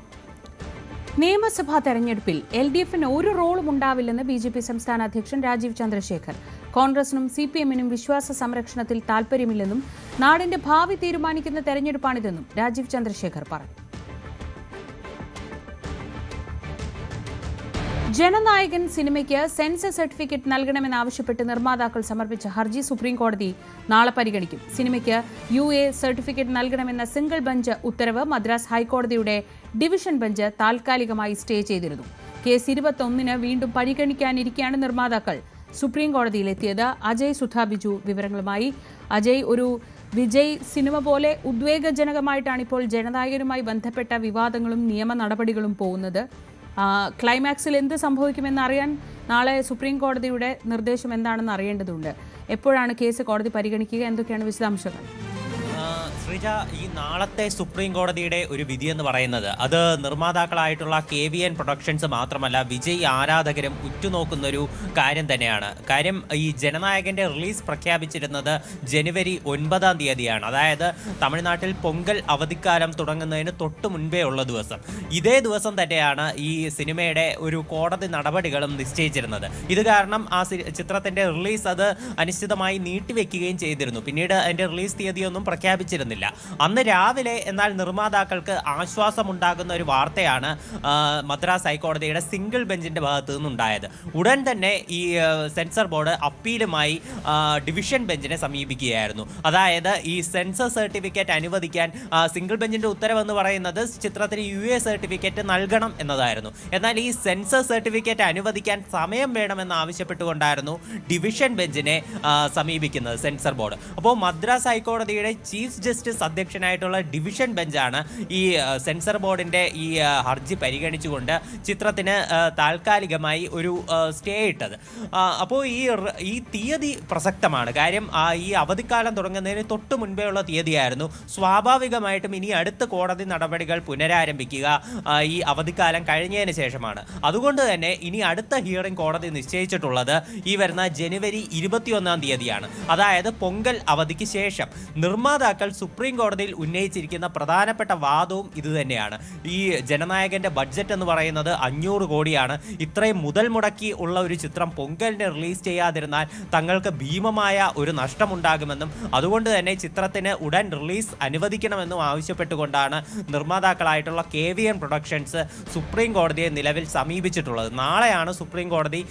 നിയമസഭാ തെരഞ്ഞെടുപ്പിൽ LDFന് ഒരു റോളും ഉണ്ടാവില്ലെന്ന് BJP സംസ്ഥാന അധ്യക്ഷൻ രാജീവ് ചന്ദ്രശേഖർ. കോൺഗ്രസിനും CPMനും വിശ്വാസ സംരക്ഷണത്തിൽ താൽപര്യമില്ലെന്നും നാടിന്റെ ഭാവി തീരുമാനിക്കുന്ന തെരഞ്ഞെടുപ്പാണിതെന്നും രാജീവ് ചന്ദ്രശേഖർ പറഞ്ഞു. ജനനായകൻ സിനിമയ്ക്ക് സെൻസർ സർട്ടിഫിക്കറ്റ് നൽകണമെന്നാവശ്യപ്പെട്ട് നിർമ്മാതാക്കൾ സമർപ്പിച്ച ഹർജി സുപ്രീംകോടതി നാളെ പരിഗണിക്കും. സിനിമയ്ക്ക് UA സർട്ടിഫിക്കറ്റ് നൽകണമെന്ന സിംഗിൾ ബെഞ്ച് ഉത്തരവ് മദ്രാസ് ഹൈക്കോടതിയുടെ ഡിവിഷൻ ബെഞ്ച് താൽക്കാലികമായി സ്റ്റേ ചെയ്തിരുന്നു. കേസ് 21-ന് വീണ്ടും പരിഗണിക്കാനിരിക്കെയാണ് നിർമ്മാതാക്കൾ സുപ്രീംകോടതിയിലെത്തിയത്. അജയ് സുധാ ബിജു വിവരങ്ങളുമായി. അജയ്, ഒരു വിജയ് സിനിമ പോലെ ഉദ്വേഗജനകമായിട്ടാണ് ഇപ്പോൾ ജനനായകനുമായി ബന്ധപ്പെട്ട വിവാദങ്ങളും നിയമ നടപടികളും പോകുന്നത്. ക്ലൈമാക്സിൽ എന്ത് സംഭവിക്കുമെന്ന് അറിയാൻ നാളെ സുപ്രീം കോടതിയുടെ നിർദ്ദേശം എന്താണെന്ന് അറിയേണ്ടതുണ്ട്. എപ്പോഴാണ് കേസ് കോടതി പരിഗണിക്കുക? എന്തൊക്കെയാണ് വിശദാംശങ്ങൾ? ശ്രീജ, ഈ നാളത്തെ സുപ്രീം കോടതിയുടെ ഒരു വിധി എന്ന് പറയുന്നത് അത് നിർമ്മാതാക്കളായിട്ടുള്ള KVN പ്രൊഡക്ഷൻസ് മാത്രമല്ല വിജയ് ആരാധകരും ഉറ്റുനോക്കുന്നൊരു കാര്യം തന്നെയാണ്. കാര്യം ഈ ജനനായകന്റെ റിലീസ് പ്രഖ്യാപിച്ചിരുന്നത് ജനുവരി 9-ാം തീയതിയാണ്. അതായത് തമിഴ്നാട്ടിൽ പൊങ്കൽ അവധിക്കാലം തുടങ്ങുന്നതിന് തൊട്ട് മുൻപേ ഉള്ള ദിവസം. ഇതേ ദിവസം തന്നെയാണ് ഈ സിനിമയുടെ ഒരു കോടതി നടപടികളും നിശ്ചയിച്ചിരുന്നത്. ഇത് കാരണം ആ ചിത്രത്തിന്റെ റിലീസ് അത് അനിശ്ചിതമായി നീട്ടിവെക്കുകയും ചെയ്തിരുന്നു. പിന്നീട് അതിന്റെ റിലീസ് തീയതിയൊന്നും പ്രഖ്യാപിച്ചിരുന്നില്ല. അന്ന് രാവിലെ എന്നാൽ നിർമ്മാതാക്കൾക്ക് ആശ്വാസമുണ്ടാകുന്ന ഒരു വാർത്തയാണ് മദ്രാസ് ഹൈക്കോടതിയുടെ സിംഗിൾ ബെഞ്ചിന്റെ ഭാഗത്തു നിന്നുണ്ടായത്. ഉടൻ തന്നെ ഈ സെൻസർ ബോർഡ് അപ്പീലുമായി ഡിവിഷൻ ബെഞ്ചിനെ സമീപിക്കുകയായിരുന്നു. അതായത് ഈ സെൻസർ സർട്ടിഫിക്കറ്റ് അനുവദിക്കാൻ സിംഗിൾ ബെഞ്ചിന്റെ ഉത്തരവെന്ന് പറയുന്നത് ചിത്രത്തിന് UA സർട്ടിഫിക്കറ്റ് നൽകണം എന്നതായിരുന്നു. എന്നാൽ ഈ സെൻസർ സർട്ടിഫിക്കറ്റ് അനുവദിക്കാൻ സമയം വേണമെന്ന് ആവശ്യപ്പെട്ടുകൊണ്ടായിരുന്നു ഡിവിഷൻ ബെഞ്ചിനെ സമീപിക്കുന്നത് സെൻസർ ബോർഡ്. അപ്പോൾ മദ്രാസ് ഹൈക്കോടതിയുടെ ചീഫ് ജസ്റ്റിസ് അധ്യക്ഷനായിട്ടുള്ള ഡിവിഷൻ ബെഞ്ചാണ് ഈ സെൻസർ ബോർഡിന്റെ ഈ ഹർജി പരിഗണിച്ചുകൊണ്ട് ചിത്രത്തിന് താൽക്കാലികമായി ഒരു സ്റ്റേ ഇട്ടത്. അപ്പോൾ ഈ തീയതി പ്രസക്തമാണ്. കാര്യം ഈ അവധിക്കാലം തുടങ്ങുന്നതിന് തൊട്ട് മുൻപേ ഉള്ള തീയതിയായിരുന്നു. സ്വാഭാവികമായിട്ടും ഇനി അടുത്ത കോടതി നടപടികൾ പുനരാരംഭിക്കുക ഈ അവധിക്കാലം കഴിഞ്ഞതിന് ശേഷമാണ്. അതുകൊണ്ട് തന്നെ ഇനി അടുത്ത ഹിയറിംഗ് കോടതി നിശ്ചയിച്ചിട്ടുള്ളത് ഈ വരുന്ന ജനുവരി 21-ാം തീയതിയാണ്. അതായത് പൊങ്കൽ അവധിക്ക് ശേഷം. നിർമ്മാതാക്കൾ സുപ്രീം കോടതിയിൽ ഉന്നയിച്ചിരിക്കുന്ന പ്രധാനപ്പെട്ട വാദവും ഇതുതന്നെയാണ്. ഈ ജനനായകന്റെ ബഡ്ജറ്റ് എന്ന് പറയുന്നത് 500 കോടിയാണ്. ഇത്രയും മുതൽ മുടക്കി ഉള്ള ഒരു ചിത്രം പൊങ്കലിന് റിലീസ് ചെയ്യാതിരുന്നാൽ തങ്ങൾക്ക് ഭീമമായ ഒരു നഷ്ടമുണ്ടാകുമെന്നും അതുകൊണ്ട് തന്നെ ചിത്രത്തിന് ഉടൻ റിലീസ് അനുവദിക്കണമെന്നും ആവശ്യപ്പെട്ടുകൊണ്ടാണ് നിർമ്മാതാക്കളായിട്ടുള്ള KVN പ്രൊഡക്ഷൻസ് സുപ്രീം കോടതിയെ നിലവിൽ സമീപിച്ചിട്ടുള്ളത്. നാളെയാണ് സുപ്രീം കോടതി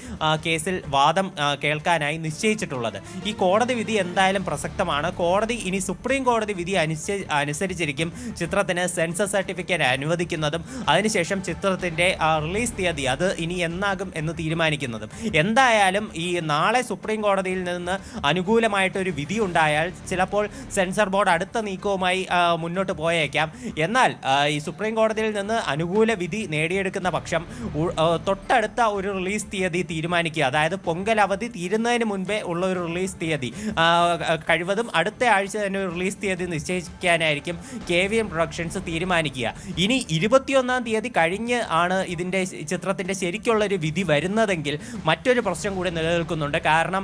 കേസിൽ വാദം കേൾക്കാനായി നിശ്ചയിച്ചിട്ടുള്ളത്. ഈ കോടതി വിധി എന്തായാലും പ്രസക്തമാണ്. കോടതി ഇനി സുപ്രീം കോടതി വിധി അനുസരിച്ചിരിക്കും ചിത്രത്തിന് സെൻസർ സർട്ടിഫിക്കറ്റ് അനുവദിക്കുന്നതും അതിനുശേഷം ചിത്രത്തിൻ്റെ റിലീസ് തീയതി അത് ഇനി എന്നാകും എന്ന് തീരുമാനിക്കുന്നതും. എന്തായാലും ഈ നാളെ സുപ്രീം കോടതിയിൽ നിന്ന് അനുകൂലമായിട്ടൊരു വിധി ഉണ്ടായാൽ ചിലപ്പോൾ സെൻസർ ബോർഡ് അടുത്ത നീക്കവുമായി മുന്നോട്ട് പോയേക്കാം. എന്നാൽ ഈ സുപ്രീം കോടതിയിൽ നിന്ന് അനുകൂല വിധി നേടിയെടുക്കുന്ന പക്ഷം തൊട്ടടുത്ത ഒരു റിലീസ് തീയതി തീരുമാനിക്കുക, അതായത് പൊങ്കൽ അവധി തീരുന്നതിന് മുൻപേ ഉള്ള ഒരു റിലീസ് തീയതി, കഴിവതും അടുത്ത ആഴ്ച തന്നെ ഒരു റിലീസ് തീയതി നിശ്ചയിക്കാനായിരിക്കും KVN പ്രൊഡക്ഷൻസ് തീരുമാനിക്കുക. ഇനി 21-ാം തീയതി കഴിഞ്ഞ് ആണ് ഇതിൻ്റെ ചിത്രത്തിൻ്റെ ശരിക്കുള്ളൊരു വിധി വരുന്നതെങ്കിൽ മറ്റൊരു പ്രശ്നം കൂടി നിലനിൽക്കുന്നുണ്ട്. കാരണം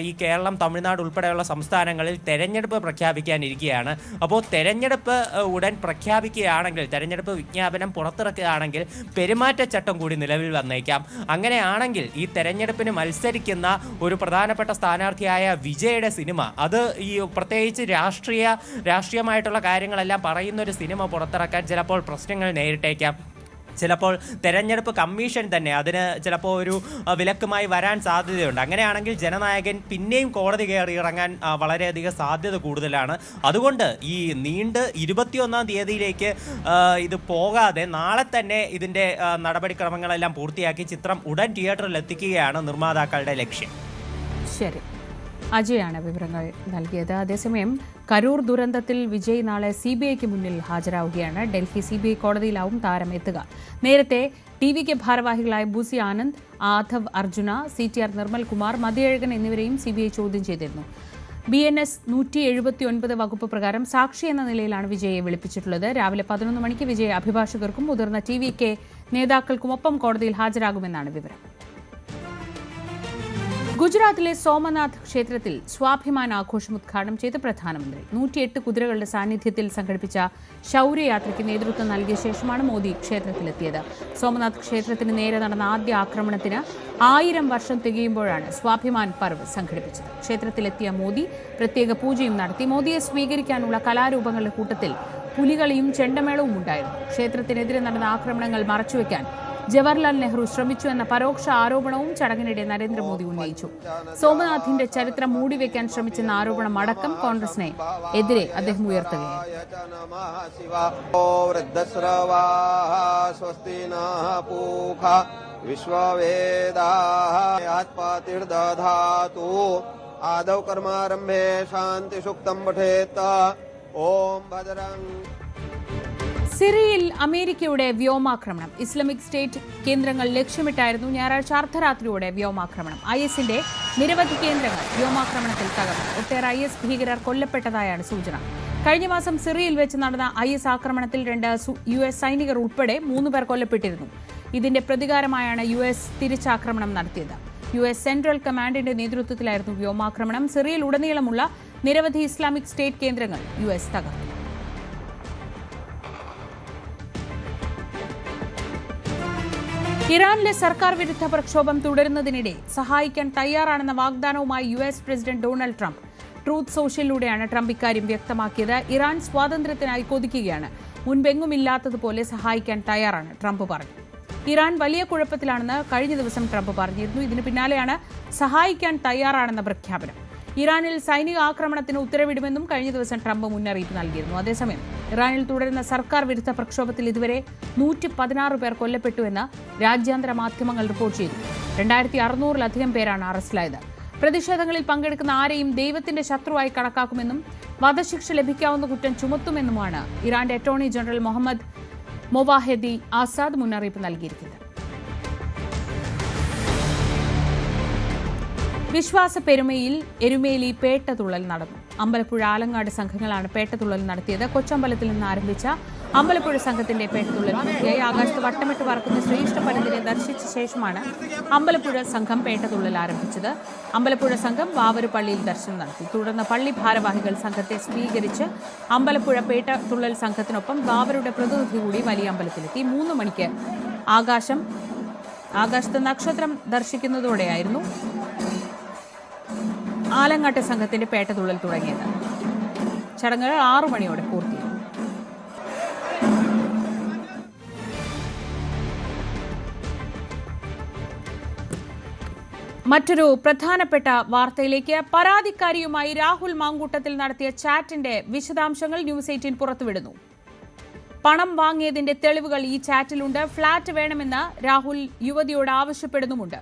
ഈ കേരളം, തമിഴ്നാട് ഉൾപ്പെടെയുള്ള സംസ്ഥാനങ്ങളിൽ തെരഞ്ഞെടുപ്പ് പ്രഖ്യാപിക്കാനിരിക്കുകയാണ്. അപ്പോൾ തെരഞ്ഞെടുപ്പ് ഉടൻ പ്രഖ്യാപിക്കുകയാണെങ്കിൽ, തെരഞ്ഞെടുപ്പ് വിജ്ഞാപനം പുറത്തിറക്കുകയാണെങ്കിൽ പെരുമാറ്റച്ചട്ടം കൂടി നിലവിൽ വന്നേക്കാം. അങ്ങനെയാണെങ്കിൽ ഈ തെരഞ്ഞെടുപ്പിന് മത്സരിക്കുന്ന ഒരു പ്രധാനപ്പെട്ട സ്ഥാനാർത്ഥിയായ വിജയുടെ സിനിമ, അത് ഈ പ്രത്യേകിച്ച് രാഷ്ട്രീയമായിട്ടുള്ള കാര്യങ്ങളെല്ലാം പറയുന്ന ഒരു സിനിമ പുറത്തിറക്കാൻ ചിലപ്പോൾ പ്രശ്നങ്ങൾ നേരിട്ടേക്കാം. ചിലപ്പോൾ തെരഞ്ഞെടുപ്പ് കമ്മീഷൻ തന്നെ അതിന് ചിലപ്പോൾ ഒരു വിലക്കുമായി വരാൻ സാധ്യതയുണ്ട്. അങ്ങനെയാണെങ്കിൽ ജനനായകൻ പിന്നെയും കോടതി കയറി ഇറങ്ങാൻ വളരെയധികം സാധ്യത കൂടുതലാണ്. അതുകൊണ്ട് ഈ നീണ്ട് 21-ാം തീയതിയിലേക്ക് ഇത് പോകാതെ നാളെ തന്നെ ഇതിൻ്റെ നടപടിക്രമങ്ങളെല്ലാം പൂർത്തിയാക്കി ചിത്രം ഉടൻ തിയേറ്ററിൽ എത്തിക്കുകയാണ് നിർമ്മാതാക്കളുടെ ലക്ഷ്യം. ശരി, അജയാണ് വിവരങ്ങൾ നൽകിയത്. അതേസമയം കരൂർ ദുരന്തത്തിൽ വിജയ് നാളെ CBIക്ക് മുന്നിൽ ഹാജരാവുകയാണ്. ഡൽഹി CBI കോടതിയിലാവും താരം എത്തുക. നേരത്തെ TVK ഭാരവാഹികളായ ബൂസി ആനന്ദ്, ആധവ് അർജുന, CTR നിർമ്മൽ കുമാർ, മതിയഴകൻ എന്നിവരെയും CBI ചോദ്യം ചെയ്തിരുന്നു. BNS 179 വകുപ്പ് പ്രകാരം സാക്ഷി എന്ന നിലയിലാണ് വിജയെ വിളിപ്പിച്ചിട്ടുള്ളത്. രാവിലെ 11 മണിക്ക് വിജയ് അഭിഭാഷകർക്കും മുതിർന്ന TVK നേതാക്കൾക്കുമൊപ്പം കോടതിയിൽ ഹാജരാകുമെന്നാണ് വിവരം. ഗുജറാത്തിലെ സോമനാഥ് ക്ഷേത്രത്തിൽ സ്വാഭിമാൻ ആഘോഷം ഉദ്ഘാടനം ചെയ്ത് പ്രധാനമന്ത്രി. 108 കുതിരകളുടെ സാന്നിധ്യത്തിൽ സംഘടിപ്പിച്ച ശൗര്യയാത്രയ്ക്ക് നേതൃത്വം നൽകിയ ശേഷമാണ് മോദി ക്ഷേത്രത്തിലെത്തിയത്. സോമനാഥ് ക്ഷേത്രത്തിന് നേരെ നടന്ന ആദ്യ ആക്രമണത്തിന് 1000 വർഷം തികയുമ്പോഴാണ് സ്വാഭിമാൻ പർവ് സംഘടിപ്പിച്ചത്. ക്ഷേത്രത്തിലെത്തിയ മോദി പ്രത്യേക പൂജയും നടത്തി. മോദിയെ സ്വീകരിക്കാനുള്ള കലാരൂപങ്ങളുടെ കൂട്ടത്തിൽ പുലികളിയും ചെണ്ടമേളവും ഉണ്ടായിരുന്നു. ക്ഷേത്രത്തിനെതിരെ നടന്ന ആക്രമണങ്ങൾ മറച്ചുവെക്കാൻ ജവഹർലാൽ നെഹ്റു ശ്രമിച്ചു എന്ന പരോക്ഷ ആരോപണവും ചടങ്ങിനിടെ നരേന്ദ്രമോദി ഉന്നയിച്ചു. സോമനാഥിന്റെ ചരിത്രം മൂടിവെക്കാൻ ശ്രമിച്ചെന്ന ആരോപണം അടക്കം കോൺഗ്രസിനെ എതിരെ അദ്ദേഹം ഉയർത്തുകയായിരുന്നു. സിറിയയിൽ അമേരിക്കയുടെ വ്യോമാക്രമണം. ഇസ്ലാമിക് സ്റ്റേറ്റ് കേന്ദ്രങ്ങൾ ലക്ഷ്യമിട്ടായിരുന്നു ഞായറാഴ്ച അർദ്ധരാത്രിയോടെ വ്യോമാക്രമണം. ISന്റെ നിരവധി കേന്ദ്രങ്ങൾ വ്യോമാക്രമണത്തിൽ തകർന്നു. ഒട്ടേറെ IS ഭീകരർ കൊല്ലപ്പെട്ടതായാണ് സൂചന. കഴിഞ്ഞ മാസം സിറിയയിൽ വെച്ച് നടന്ന IS ആക്രമണത്തിൽ 2 US സൈനികർ ഉൾപ്പെടെ 3 പേർ കൊല്ലപ്പെട്ടിരുന്നു. ഇതിന്റെ പ്രതികാരമായാണ് US തിരിച്ചാക്രമണം നടത്തിയത്. US സെൻട്രൽ കമാൻഡിന്റെ നേതൃത്വത്തിലായിരുന്നു വ്യോമാക്രമണം. സിറിയയിൽ ഉടനീളമുള്ള നിരവധി ഇസ്ലാമിക് സ്റ്റേറ്റ് കേന്ദ്രങ്ങൾ US തകർത്തു. ഇറാനിലെ സർക്കാർ വിരുദ്ധ പ്രക്ഷോഭം തുടരുന്നതിനിടെ സഹായിക്കാൻ തയ്യാറാണെന്ന വാഗ്ദാനവുമായി US president Donald Trump. Truth സോഷ്യലിലൂടെയാണ് ട്രംപ് ഇക്കാര്യം വ്യക്തമാക്കിയത്. ഇറാൻ സ്വാതന്ത്ര്യത്തിനായി കൊതിക്കുകയാണ്, മുൻപെങ്ങുമില്ലാത്തതുപോലെ സഹായിക്കാൻ തയ്യാറാണ് ട്രംപ് പറഞ്ഞു. ഇറാൻ വലിയ കുഴപ്പത്തിലാണെന്ന് കഴിഞ്ഞ ദിവസം ട്രംപ് പറഞ്ഞിരുന്നു. ഇതിന് പിന്നാലെയാണ് സഹായിക്കാൻ തയ്യാറാണെന്ന പ്രഖ്യാപനം. ഇറാനിൽ സൈനിക ആക്രമണത്തിന് ഉത്തരവിടുമെന്നും കഴിഞ്ഞ ദിവസം ട്രംപ് മുന്നറിയിപ്പ് നൽകിയിരുന്നു. അതേസമയം ഇറാനിൽ തുടരുന്ന സർക്കാർ വിരുദ്ധ പ്രക്ഷോഭത്തിൽ ഇതുവരെ 116 പേർ കൊല്ലപ്പെട്ടുവെന്ന് രാജ്യാന്തര മാധ്യമങ്ങൾ റിപ്പോർട്ട് ചെയ്തു. 2600-ലധികം പേരാണ് അറസ്റ്റിലായത്. പ്രതിഷേധങ്ങളിൽ പങ്കെടുക്കുന്ന ആരെയും ദൈവത്തിന്റെ ശത്രുവായി കണക്കാക്കുമെന്നും വധശിക്ഷ ലഭിക്കാവുന്ന കുറ്റം ചുമത്തുമെന്നുമാണ് ഇറാന്റെ അറ്റോർണി ജനറൽ മുഹമ്മദ് മൊവാഹിദി ആസാദ് മുന്നറിയിപ്പ് നൽകിയിരിക്കുന്നത്. വിശ്വാസ പെരുമയിൽ എരുമേലി പേട്ടതുള്ളൽ നടന്നു. അമ്പലപ്പുഴ ആലങ്ങാട് സംഘങ്ങളാണ് പേട്ടതുള്ളൽ നടത്തിയത്. കൊച്ചമ്പലത്തിൽ നിന്ന് ആരംഭിച്ച അമ്പലപ്പുഴ സംഘത്തിന്റെ പേട്ടതുള്ളൽ പൂർത്തിയായി. ആകാശത്ത് വട്ടമിട്ട് പറക്കുന്ന ശ്രേഷ്ഠ പരന്തിനെ ദർശിച്ച ശേഷമാണ് അമ്പലപ്പുഴ സംഘം പേട്ടതുള്ളൽ ആരംഭിച്ചത്. അമ്പലപ്പുഴ സംഘം വാവരു പള്ളിയിൽ ദർശനം നടത്തി. തുടർന്ന് പള്ളി ഭാരവാഹികൾ സംഘത്തെ സ്വീകരിച്ച് അമ്പലപ്പുഴ പേട്ടതുള്ളൽ സംഘത്തിനൊപ്പം വാവരുടെ പ്രതിനിധി കൂടി വലിയ അമ്പലത്തിലെത്തി. 3 മണിക്ക് ആകാശത്ത് നക്ഷത്രം ദർശിക്കുന്നതോടെയായിരുന്നു ആലങ്ങാട്ട് സംഘത്തിന്റെ പേട്ടതുള്ളൽ തുടങ്ങിയത്. ചടങ്ങുകൾ 6 മണിയോടെ പൂർത്തിയായി. മറ്റൊരു പ്രധാനപ്പെട്ട വാർത്തയിലേക്ക്. പരാതിക്കാരിയുമായി രാഹുൽ മാങ്കൂട്ടത്തിൽ നടത്തിയ ചാറ്റിന്റെ വിശദാംശങ്ങൾ ന്യൂസ് 18 പുറത്തുവിടുന്നു. പണം വാങ്ങിയതിന്റെ തെളിവുകൾ ഈ ചാറ്റിലുണ്ട്. ഫ്ളാറ്റ് വേണമെന്ന് രാഹുൽ യുവതിയോട് ആവശ്യപ്പെടുന്നുമുണ്ട്.